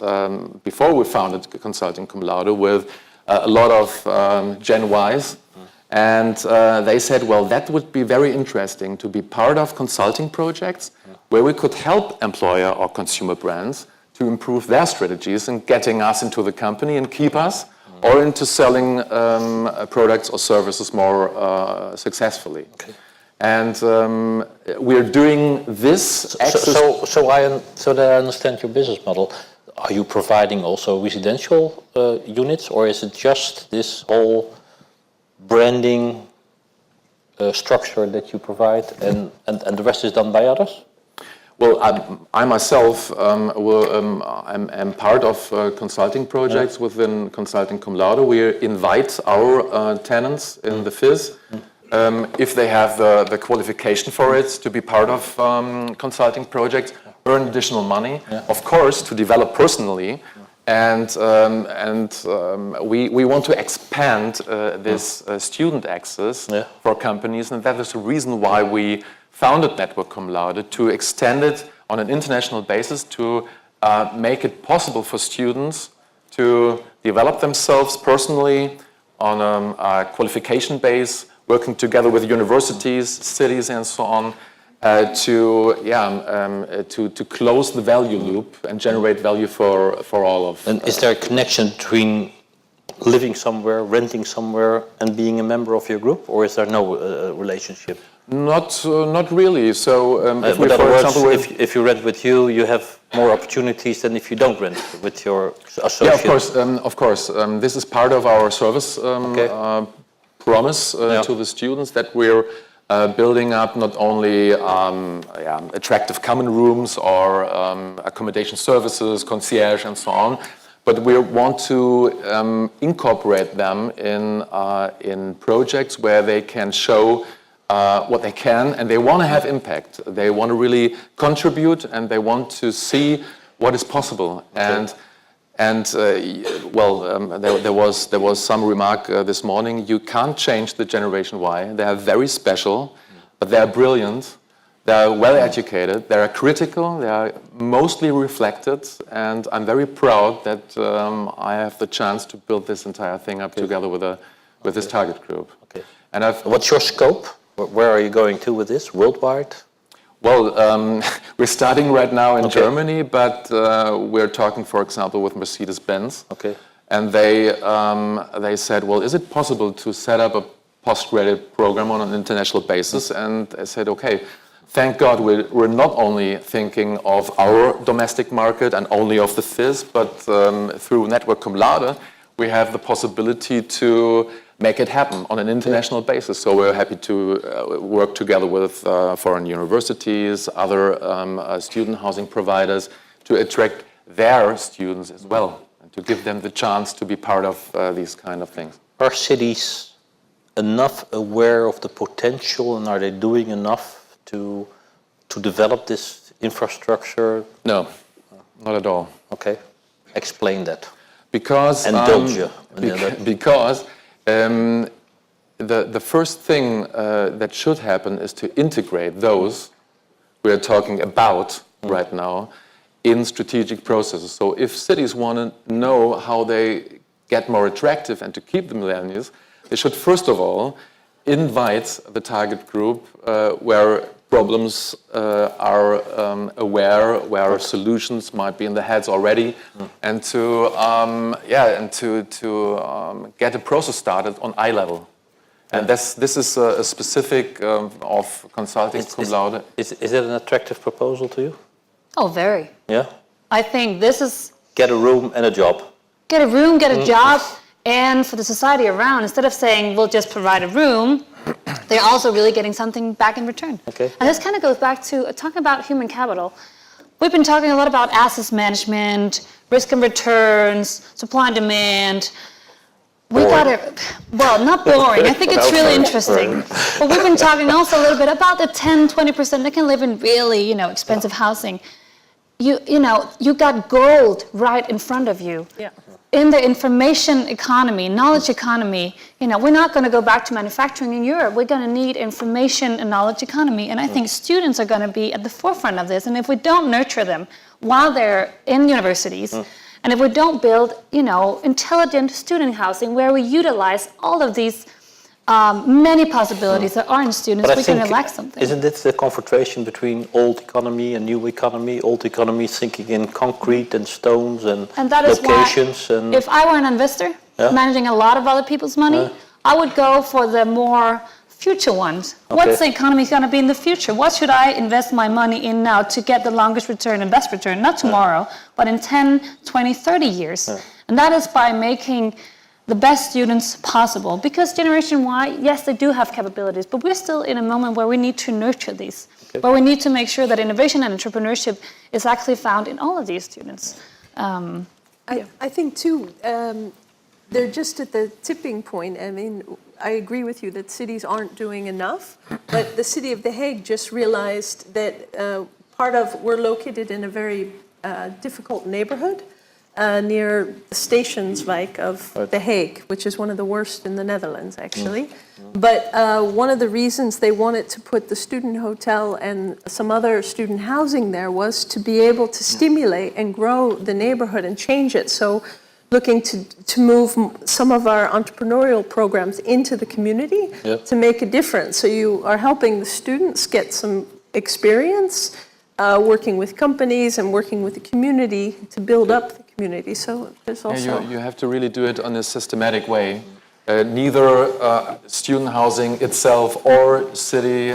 before we founded Consulting Cum Laude with a lot of Gen Ys. And they said, well, that would be very interesting to be part of consulting projects where we could help employer or consumer brands to improve their strategies in getting us into the company and keep us, or into selling products or services more successfully. Okay. And we're doing this. So that I understand your business model, are you providing also residential units, or is it just this whole branding structure that you provide, and the rest is done by others? Well, I myself am part of consulting projects within Consulting Cum Laude. We invite our tenants in the FIS, if they have the qualification for it, to be part of consulting projects, earn additional money, of course, to develop personally. And we want to expand this student access for companies, and that is the reason why we founded Network Cum Laude, to extend it on an international basis, to make it possible for students to develop themselves personally on a qualification base, working together with universities, cities, and so on, to close the value loop and generate value for all of. And is there a connection between living somewhere, renting somewhere, and being a member of your group, or is there no relationship? Not really. So, if you rent with you, you have more opportunities than if you don't rent with your associate. Yeah, of course. This is part of our service promise to the students, that we're building up not only attractive common rooms or accommodation services, concierge, and so on, but we want to incorporate them in projects where they can show what they can, and they want to have impact. They want to really contribute, and they want to see what is possible. Okay. And there was some remark this morning. You can't change the Generation Y. They are very special, but they are brilliant. They are well educated. They are critical. They are mostly reflected. And I'm very proud that I have the chance to build this entire thing up together with this target group. Okay. And what's your scope? Where are you going to with this? Worldwide? Well, we're starting right now in Germany, but we're talking, for example, with Mercedes-Benz. Okay. And they said, well, is it possible to set up a postgraduate program on an international basis? And I said, okay, thank God we're not only thinking of our domestic market and only of the FIS, but through Network Cum Laude, we have the possibility to make it happen on an international basis. So we're happy to work together with foreign universities, other student housing providers to attract their students as well, and to give them the chance to be part of these kind of things. Are cities enough aware of the potential, and are they doing enough to develop this infrastructure? No, not at all. Okay, explain that. Because the first thing that should happen is to integrate those we are talking about right now in strategic processes. So if cities want to know how they get more attractive and to keep the millennials, they should first of all invite the target group where problems are aware, where solutions might be in the heads already, and to get a process started on eye level. And this is a specific of consulting cum laude. Is it an attractive proposal to you? Oh, very. Yeah? I think this is... Get a room and a job. Get a room, get a job, and for the society around, instead of saying we'll just provide a room, they're also really getting something back in return. Okay. And this kind of goes back to talking about human capital. We've been talking a lot about assets management, risk and returns, supply and demand. We got it, well, not boring. I think it's really interesting. But we've been talking also a little bit about the 10-20% that can live in really, expensive housing. You got gold right in front of you. Yeah. In the information economy, knowledge economy, we're not going to go back to manufacturing in Europe. We're going to need information and knowledge economy. And I think students are going to be at the forefront of this. And if we don't nurture them while they're in universities, and if we don't build, intelligent student housing where we utilize all of these many possibilities that are in students, we're going to lack something. Isn't it the confrontation between old economy and new economy? Old economy thinking in concrete and stones and that is locations. Why, if I were an investor managing a lot of other people's money, I would go for the more future ones. Okay. What's the economy going to be in the future? What should I invest my money in now to get the longest return and best return? Not tomorrow, but in 10, 20, 30 years. And that is by making the best students possible. Because Generation Y, yes, they do have capabilities, but we're still in a moment where we need to nurture these, where we need to make sure that innovation and entrepreneurship is actually found in all of these students. I think, too, they're just at the tipping point. I mean, I agree with you that cities aren't doing enough, but the city of The Hague just realized that we're located in a very difficult neighborhood, near the Stationswijk of The Hague, which is one of the worst in the Netherlands, actually. But one of the reasons they wanted to put the student hotel and some other student housing there was to be able to stimulate and grow the neighborhood and change it. So looking to move some of our entrepreneurial programs into the community to make a difference. So you are helping the students get some experience, working with companies and working with the community to build up the community. So there's also... You have to really do it in a systematic way. Neither student housing itself or city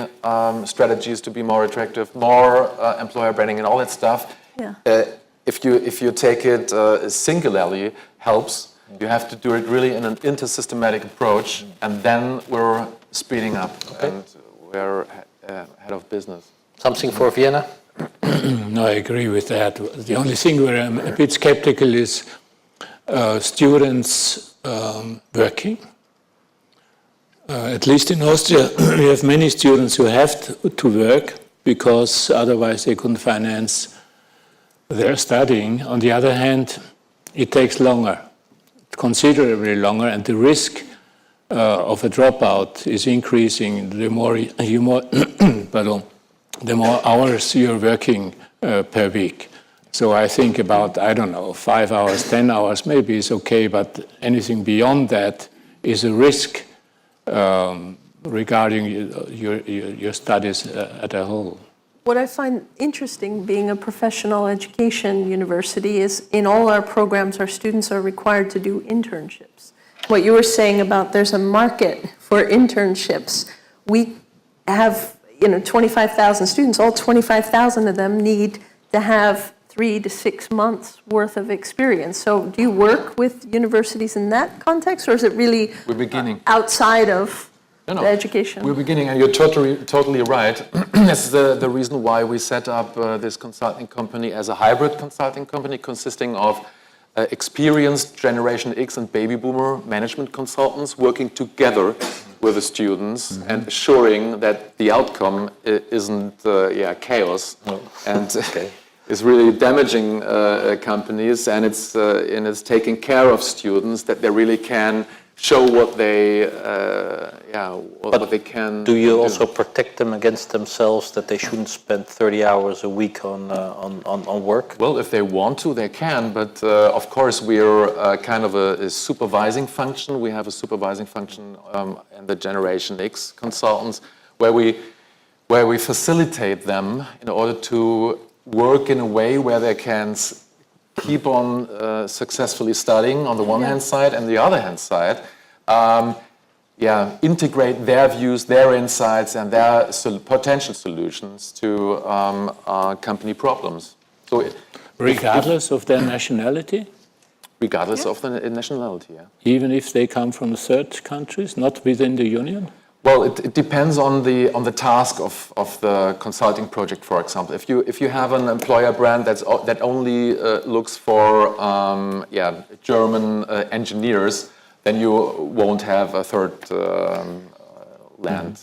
strategies to be more attractive, more employer branding and all that stuff. If you take it singularly helps. You have to do it really in an intersystematic approach, and then we're speeding up and we're head of business. Something for Vienna? No, I agree with that. The only thing where I'm a bit skeptical is students working. At least in Austria, we have many students who have to work because otherwise they couldn't finance their studying. On the other hand, it takes longer, considerably longer, and the risk of a dropout is increasing the more the more hours you're working per week. So I think about, I don't know, 5 hours, 10 hours, maybe is okay, but anything beyond that is a risk regarding your studies at a whole. What I find interesting being a professional education university is in all our programs, our students are required to do internships. What you were saying about there's a market for internships. We have 25,000 students, all 25,000 of them need to have 3 to 6 months worth of experience. So do you work with universities in that context, or is it really outside of the education? We're beginning, and you're totally right. That's the reason why we set up this consulting company as a hybrid consulting company consisting of experienced Generation X and baby boomer management consultants working together with the students and assuring that the outcome isn't chaos and is really damaging companies, and it's taking care of students that they really can show what they what they can do. You also protect them against themselves, that they shouldn't spend 30 hours a week on work? Well, if they want to, they can, but of course we're kind of a supervising function. We have a supervising function in the Generation X consultants where we facilitate them in order to work in a way where they can keep on successfully studying on the one hand side, and the other hand side, integrate their views, their insights, and their potential solutions to company problems. So, regardless of their nationality? Regardless of the nationality, yeah. Even if they come from third countries, not within the Union? Well, it depends on the task of the consulting project. For example, if you have an employer brand that only looks for German engineers, then you won't have a third land.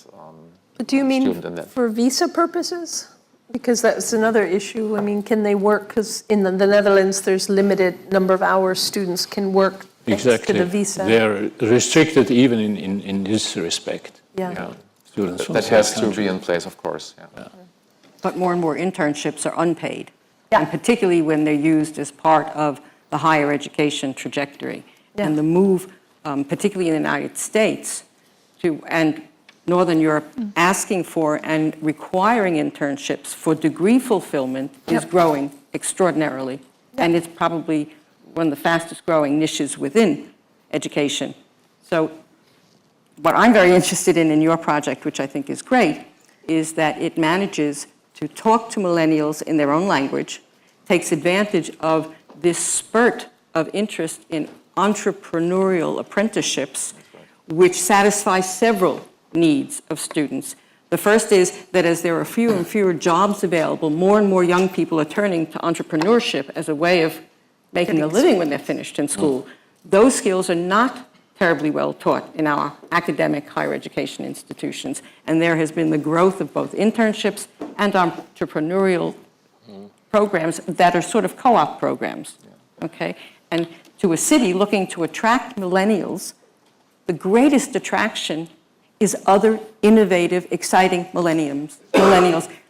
But do you mean in for visa purposes? Because that's another issue. I mean, can they work? Because in the Netherlands, there's limited number of hours students can work. Exactly. To the visa. They're restricted even in this respect. Students from that has to be in place, of course. But more and more internships are unpaid, and particularly when they're used as part of the higher education trajectory. And the move, particularly in the United States and Northern Europe, asking for and requiring internships for degree fulfillment is growing extraordinarily. And it's probably one of the fastest growing niches within education. So what I'm very interested in your project, which I think is great, is that it manages to talk to millennials in their own language, takes advantage of this spurt of interest in entrepreneurial apprenticeships, which satisfy several needs of students. The first is that as there are fewer and fewer jobs available, more and more young people are turning to entrepreneurship as a way of making a living when they're finished in school. Those skills are not terribly well taught in our academic higher education institutions, and there has been the growth of both internships and entrepreneurial programs that are sort of co-op programs, okay? And to a city looking to attract millennials, the greatest attraction is other innovative, exciting millennials.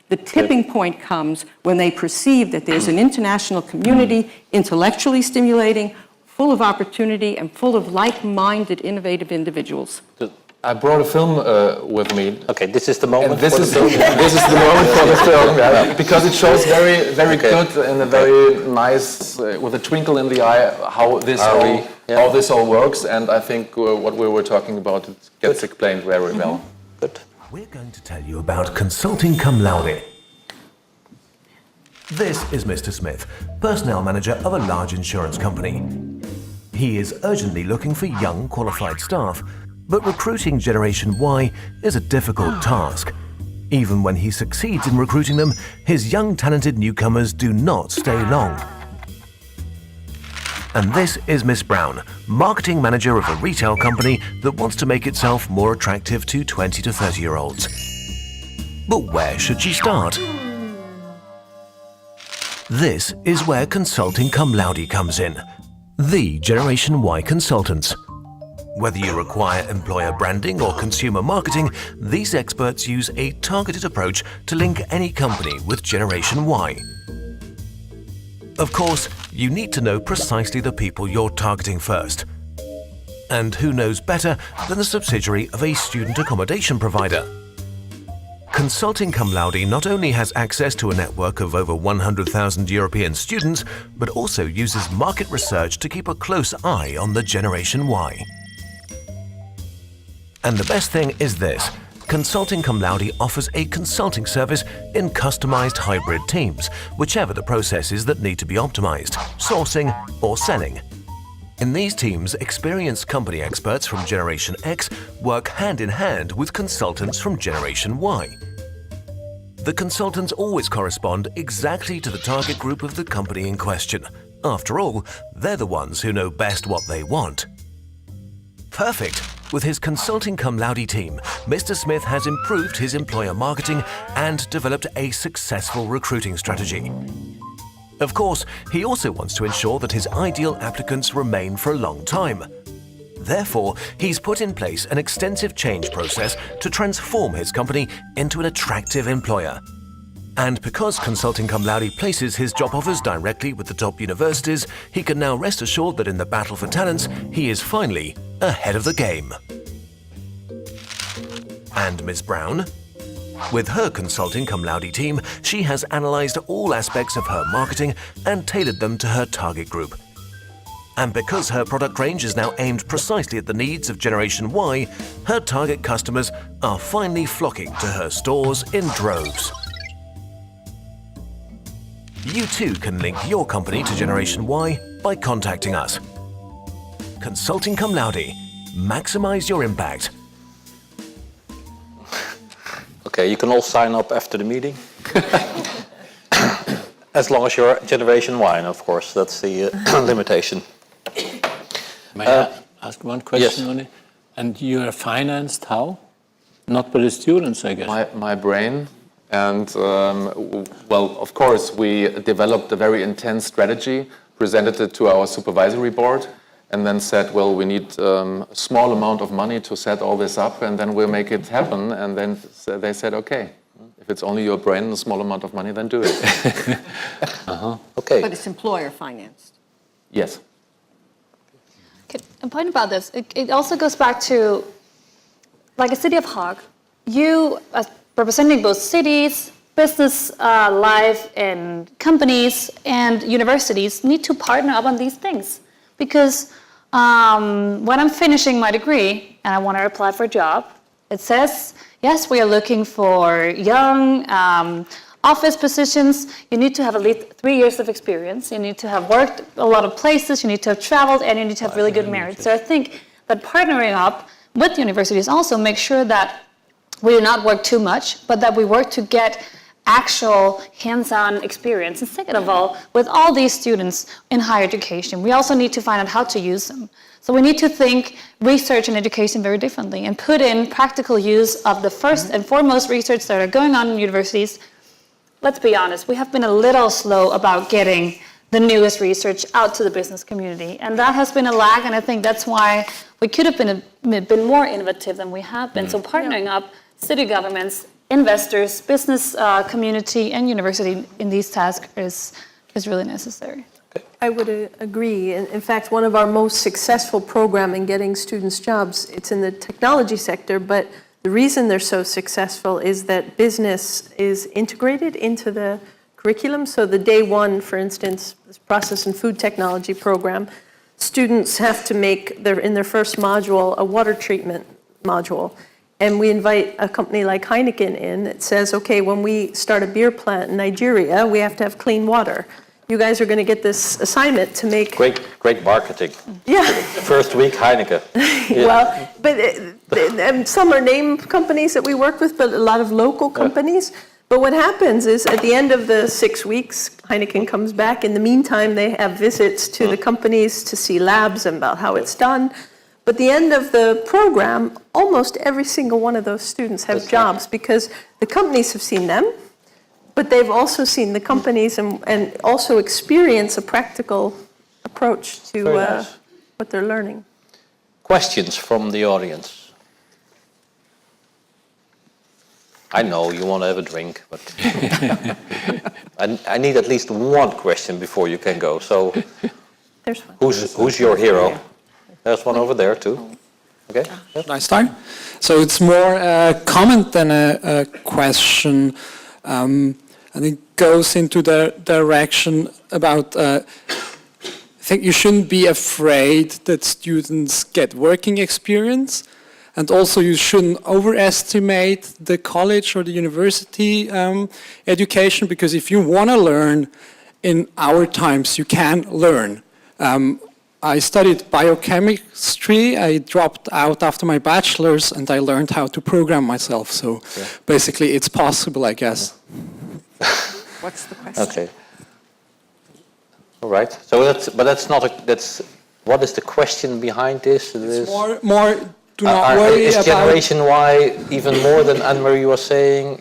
The tipping point comes when they perceive that there's an international community, intellectually stimulating, full of opportunity, and full of like-minded, innovative individuals. I brought a film with me. Okay, this is the moment. And this is the moment for the film, because it shows very good and a very nice, with a twinkle in the eye, how this all works. And I think what we were talking about gets explained very well. Good. We're going to tell you about Consulting Cum Laude. This is Mr. Smith, personnel manager of a large insurance company. He is urgently looking for young, qualified staff, but recruiting Generation Y is a difficult task. Even when he succeeds in recruiting them, his young, talented newcomers do not stay long. And this is Miss Brown, marketing manager of a retail company that wants to make itself more attractive to 20 to 30-year-olds. But where should she start? This is where Consulting Cum Laude comes in. the Generation Y consultants. Whether you require employer branding or consumer marketing, these experts use a targeted approach to link any company with Generation Y. Of course, you need to know precisely the people you're targeting first. And who knows better than the subsidiary of a student accommodation provider? Consulting Cum Laude not only has access to a network of over 100,000 European students, but also uses market research to keep a close eye on the Generation Y. And the best thing is this: Consulting Cum Laude offers a consulting service in customized hybrid teams, whichever the processes that need to be optimized, sourcing or selling. In these teams, experienced company experts from Generation X work hand in hand with consultants from Generation Y. The consultants always correspond exactly to the target group of the company in question. After all, they're the ones who know best what they want. Perfect! With his Consulting Cum Laude team, Mr. Smith has improved his employer marketing and developed a successful recruiting strategy. Of course, he also wants to ensure that his ideal applicants remain for a long time. Therefore, he's put in place an extensive change process to transform his company into an attractive employer. And because Consulting Cum Laude places his job offers directly with the top universities, he can now rest assured that in the battle for talents, he is finally ahead of the game. And Ms. Brown? With her Consulting Cum Laude team, she has analysed all aspects of her marketing and tailored them to her target group. And because her product range is now aimed precisely at the needs of Generation Y, her target customers are finally flocking to her stores in droves. You too can link your company to Generation Y by contacting us. Consulting Cum Laude. Maximize your impact. Okay, you can all sign up after the meeting. As long as you're Generation Y, and of course, that's the limitation. May I ask one question yes. on it? And you are financed how? Not by the students, I guess. My brain. And, well, of course, we developed a very intense strategy, presented it to our supervisory board, and then said, well, we need a small amount of money to set all this up, and then we'll make it happen. And then they said, okay, if it's only your brain and a small amount of money, then do it. Okay. But it's employer financed. Yes. A point about this, it also goes back to, like a city of Haag, you, as representing both cities, business life, and companies and universities, need to partner up on these things. Because when I'm finishing my degree and I want to apply for a job, it says, yes, we are looking for young office positions. You need to have at least 3 years of experience. You need to have worked a lot of places. You need to have traveled, and you need to have really good merit. So I think that partnering up with universities also makes sure that we do not work too much, but that we work to get actual hands-on experience. And second of all, with all these students in higher education, we also need to find out how to use them. So we need to think research and education very differently and put in practical use of the first and foremost research that are going on in universities. Let's be honest, we have been a little slow about getting the newest research out to the business community. And that has been a lag, and I think that's why we could have been more innovative than we have been. So partnering up city governments, investors, business community, and university in these tasks is really necessary. I would agree. In fact, one of our most successful programs in getting students jobs, it's in the technology sector, but the reason they're so successful is that business is integrated into the curriculum. So the day one, for instance, this process and food technology program, students have to make, in their first module, a water treatment module. And we invite a company like Heineken in that says, okay, when we start a beer plant in Nigeria, we have to have clean water. You guys are going to get this assignment to make... Great marketing. Yeah. First week, Heineken. Yeah. Well, but some are name companies that we work with, but a lot of local companies. But what happens is at the end of the 6 weeks, Heineken comes back. In the meantime, they have visits to the companies to see labs and about how it's done. But at the end of the program, almost every single one of those students have jobs because the companies have seen them, but they've also seen the companies and also experience a practical approach to Very nice. what they're learning. Questions from the audience? I know you want to have a drink, but I need at least one question before you can go. So, There's one. who's your hero? There's one over there too. Okay. Should I start? So it's more a comment than a question. And it goes into the direction about, I think you shouldn't be afraid that students get working experience. And also you shouldn't overestimate the college or the university education, because if you want to learn in our times, you can learn. I studied biochemistry. I dropped out after my bachelor's and I learned how to program myself. So basically it's possible, I guess. What's the question? Okay. All right. So what is the question behind this? It's more do not worry is about... Generation Y, even more than Anne-Marie was saying,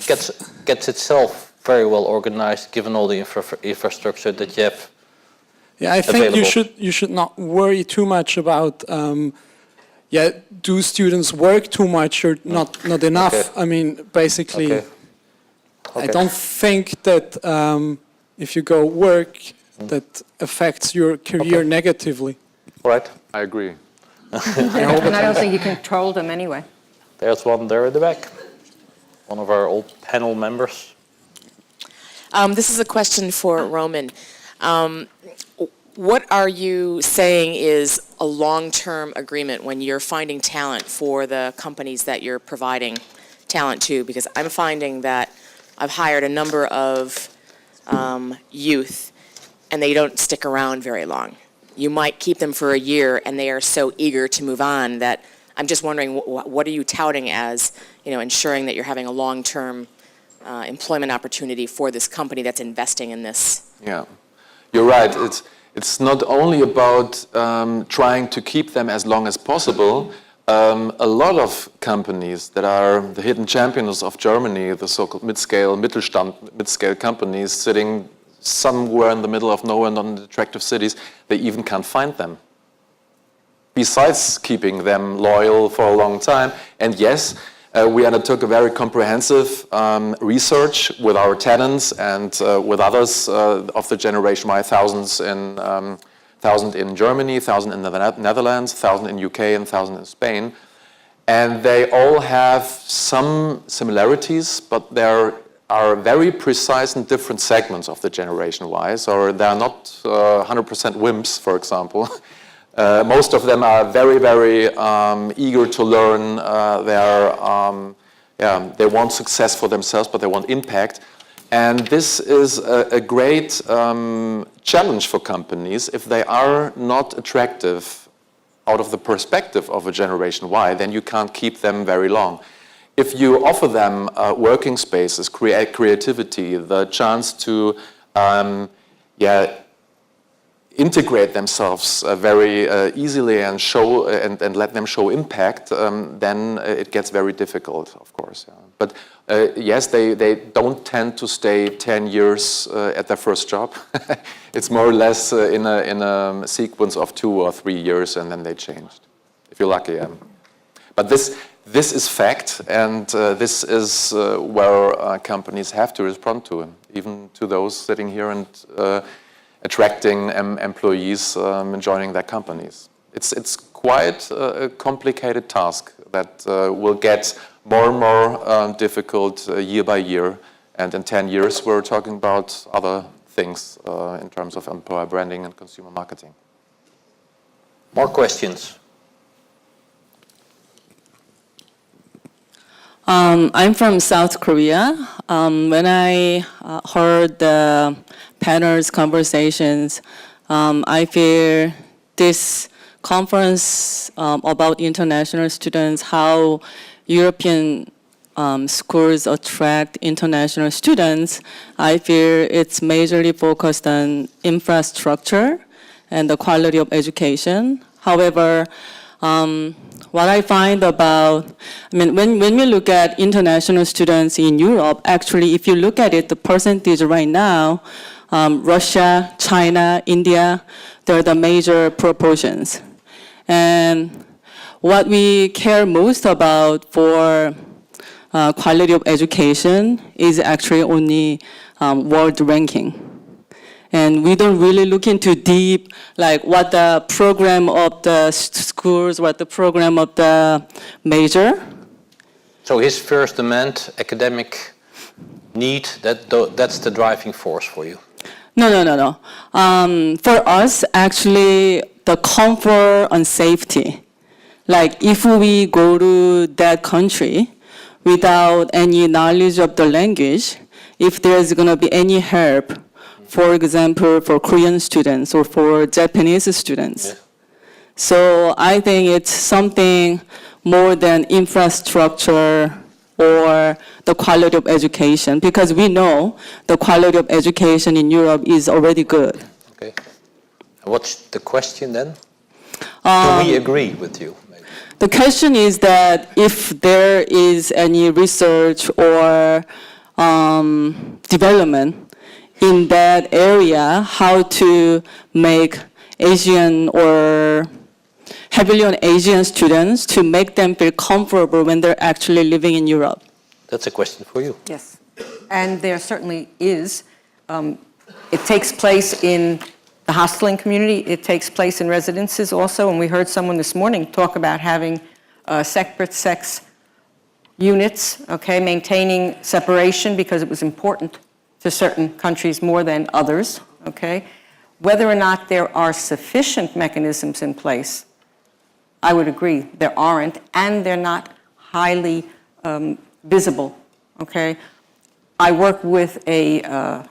gets itself very well organized given all the infrastructure that you have. Yeah, I think available. you should not worry too much about do students work too much or not enough. Okay. I mean, basically, Okay. I don't think that if you go work, that affects your career negatively. All right. I agree. And I don't think you control them anyway. There's one there in the back. One of our old panel members. This is a question for Roman. What are you saying is a long-term agreement when you're finding talent for the companies that you're providing talent to? Because I'm finding that I've hired a number of youth and they don't stick around very long. You might keep them for a year and they are so eager to move on that I'm just wondering, what are you touting as, ensuring that you're having a long-term employment opportunity for this company that's investing in this? Yeah, you're right. It's not only about trying to keep them as long as possible. A lot of companies that are the hidden champions of Germany, the so-called mid-scale companies sitting somewhere in the middle of nowhere and in attractive cities, they even can't find them. Besides keeping them loyal for a long time. And yes, we undertook a very comprehensive research with our tenants and with others of the Generation Y, 1,000 in Germany, 1,000 in the Netherlands, 1,000 in UK, and 1,000 in Spain. And they all have some similarities, but there are very precise and different segments of the Generation Y. So they are not 100% wimps, for example. Most of them are very, very eager to learn. They want success for themselves, but they want impact. And this is a great challenge for companies. If they are not attractive out of the perspective of a Generation Y, then you can't keep them very long. If you offer them working spaces, creativity, the chance to integrate themselves very easily and show and let them show impact, then it gets very difficult, of course. Yeah. But yes, they don't tend to stay 10 years at their first job. It's more or less in a sequence of 2 or 3 years, and then they changed, if you're lucky. But this is fact, and this is where companies have to respond to, even to those sitting here and attracting employees and joining their companies. It's quite a complicated task that will get more and more difficult year by year. And in 10 years, we're talking about other things in terms of employer branding and consumer marketing. More questions? I'm from South Korea. When I heard the panel's conversations, I feel this conference about international students, how European schools attract international students, I feel it's majorly focused on infrastructure and the quality of education. However, what I find when we look at international students in Europe, actually, if you look at it, the percentage right now, Russia, China, India, they're the major proportions. And what we care most about for quality of education is actually only world ranking. And we don't really look into deep, like what the program of the schools, what the program of the major. So his first demand, academic need, that's the driving force for you? No. For us, actually, the comfort and safety. Like if we go to that country without any knowledge of the language, if there's going to be any help, for example, for Korean students or for Japanese students. Yeah. So I think it's something more than infrastructure or the quality of education, because we know the quality of education in Europe is already good. Okay. What's the question then? Do we agree with you? Maybe? The question is that if there is any research or development in that area, how to make Asian or heavily on Asian students to make them feel comfortable when they're actually living in Europe. That's a question for you. Yes, and there certainly is. It takes place in the hosteling community. It takes place in residences also, and we heard someone this morning talk about having separate sex units, okay, maintaining separation because it was important to certain countries more than others, okay. Whether or not there are sufficient mechanisms in place, I would agree there aren't, and they're not highly visible, okay? I work with a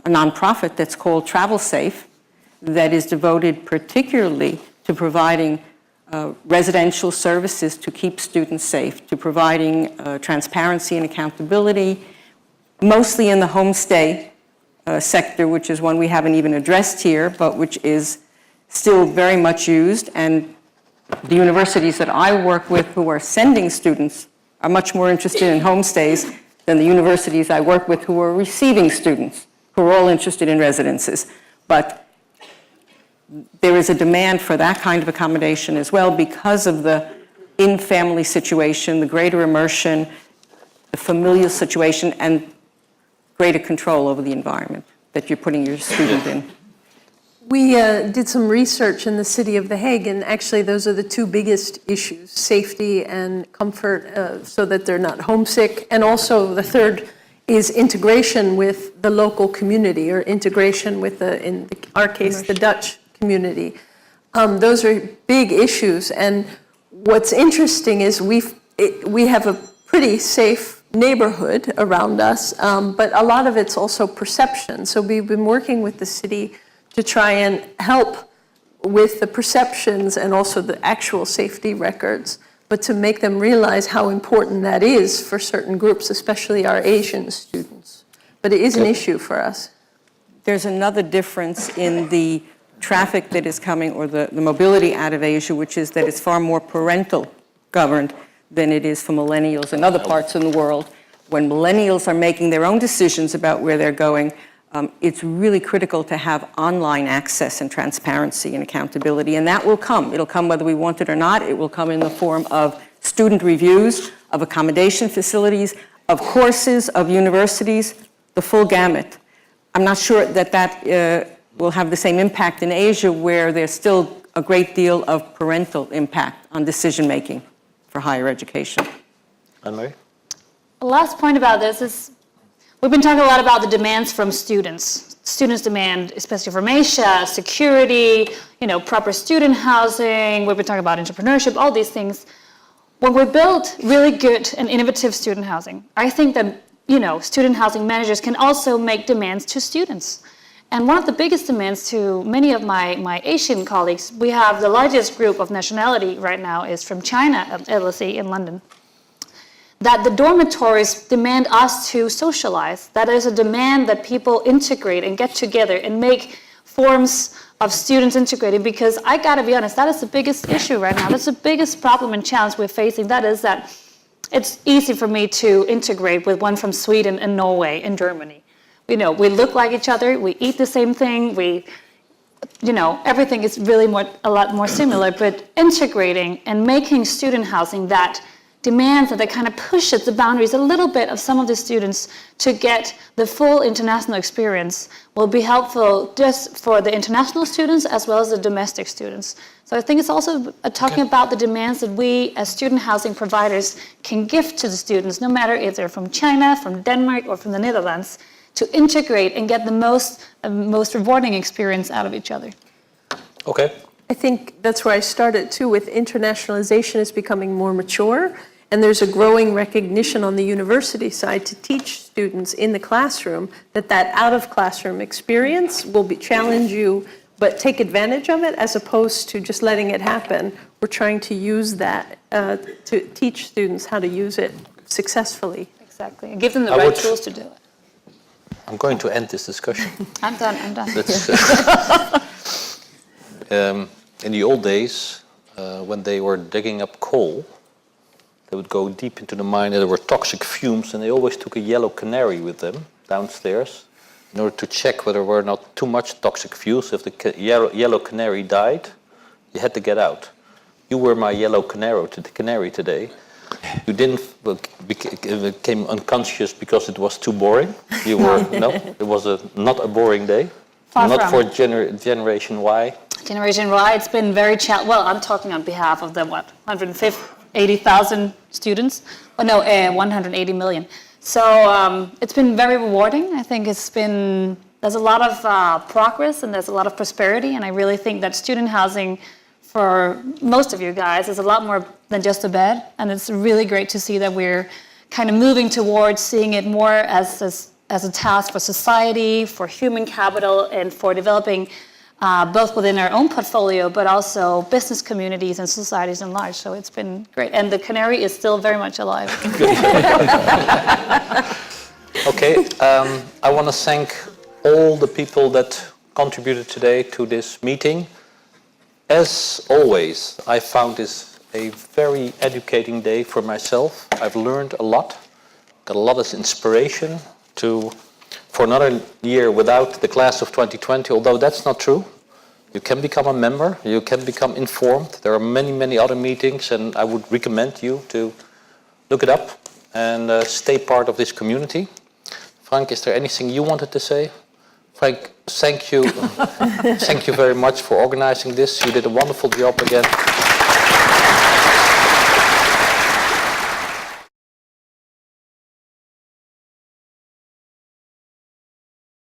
nonprofit that's called Travel Safe that is devoted particularly to providing residential services to keep students safe, to providing transparency and accountability, mostly in the homestay sector, which is one we haven't even addressed here, but which is still very much used. And the universities that I work with who are sending students are much more interested in homestays than the universities I work with who are receiving students, who are all interested in residences. But there is a demand for that kind of accommodation as well because of the in-family situation, the greater immersion, the familial situation, and greater control over the environment that you're putting your student in. We did some research in the city of The Hague, and actually those are the two biggest issues, safety and comfort, so that they're not homesick. And also the third is integration with the local community, or integration with, in our case, the Dutch community. Those are big issues. And what's interesting is we have a pretty safe neighborhood around us, but a lot of it's also perception. So we've been working with the city to try and help with the perceptions and also the actual safety records, but to make them realize how important that is for certain groups, especially our Asian students. But it is an issue for us. There's another difference in the traffic that is coming, or the mobility out of Asia, which is that it's far more parental governed than it is for millennials in other parts of the world. When millennials are making their own decisions about where they're going, it's really critical to have online access and transparency and accountability, and that will come. It'll come whether we want it or not. It will come in the form of student reviews, of accommodation facilities, of courses, of universities, the full gamut. I'm not sure that will have the same impact in Asia, where there's still a great deal of parental impact on decision-making for higher education. Anne-Marie? The last point about this is, we've been talking a lot about the demands from students. Students demand, especially from Asia, security, proper student housing. We've been talking about entrepreneurship, all these things. When we build really good and innovative student housing, I think that, student housing managers can also make demands to students. And one of the biggest demands to many of my Asian colleagues, we have the largest group of nationality right now is from China at LSE in London. That the dormitories demand us to socialize. That is a demand that people integrate and get together and make forms of students integrating, because I gotta be honest, that is the biggest issue right now. That's the biggest problem and challenge we're facing. That is that it's easy for me to integrate with one from Sweden and Norway and Germany. we look like each other, we eat the same thing, everything is really a lot more similar, but integrating and making student housing that demands that kind of pushes the boundaries a little bit of some of the students to get the full international experience will be helpful just for the international students as well as the domestic students. So I think it's also talking about the demands that we as student housing providers can give to the students, no matter if they're from China, from Denmark, or from the Netherlands, to integrate and get the most rewarding experience out of each other. Okay. I think that's where I started too, with internationalization is becoming more mature, and there's a growing recognition on the university side to teach students in the classroom that out-of-classroom experience will challenge you, but take advantage of it as opposed to just letting it happen. We're trying to use that to teach students how to use it successfully. Exactly, and give them the right tools to do it. I'm going to end this discussion. I'm done. In the old days, when they were digging up coal, they would go deep into the mine and there were toxic fumes, and they always took a yellow canary with them downstairs in order to check whether there were not too much toxic fumes. If the yellow canary died, you had to get out. You were my yellow canary today. You didn't became unconscious because it was too boring. You were no. It was not a boring day. Far not from. For Generation Y. Generation Y, it's been very challenging. Well, I'm talking on behalf of the 180,000 students. 180 million. So it's been very rewarding. I think there's a lot of progress and there's a lot of prosperity, and I really think that student housing for most of you guys is a lot more than just a bed, and it's really great to see that we're kind of moving towards seeing it more as a task for society, for human capital, and for developing both within our own portfolio, but also business communities and societies in large. So it's been great. And the canary is still very much alive. Okay, I want to thank all the people that contributed today to this meeting. As always, I found this a very educating day for myself. I've learned a lot, got a lot of inspiration for another year without the class of 2020, although that's not true. You can become a member, you can become informed. There are many, many other meetings, and I would recommend you to look it up and stay part of this community. Frank, is there anything you wanted to say? Frank, thank you. Thank you very much for organizing this. You did a wonderful job again.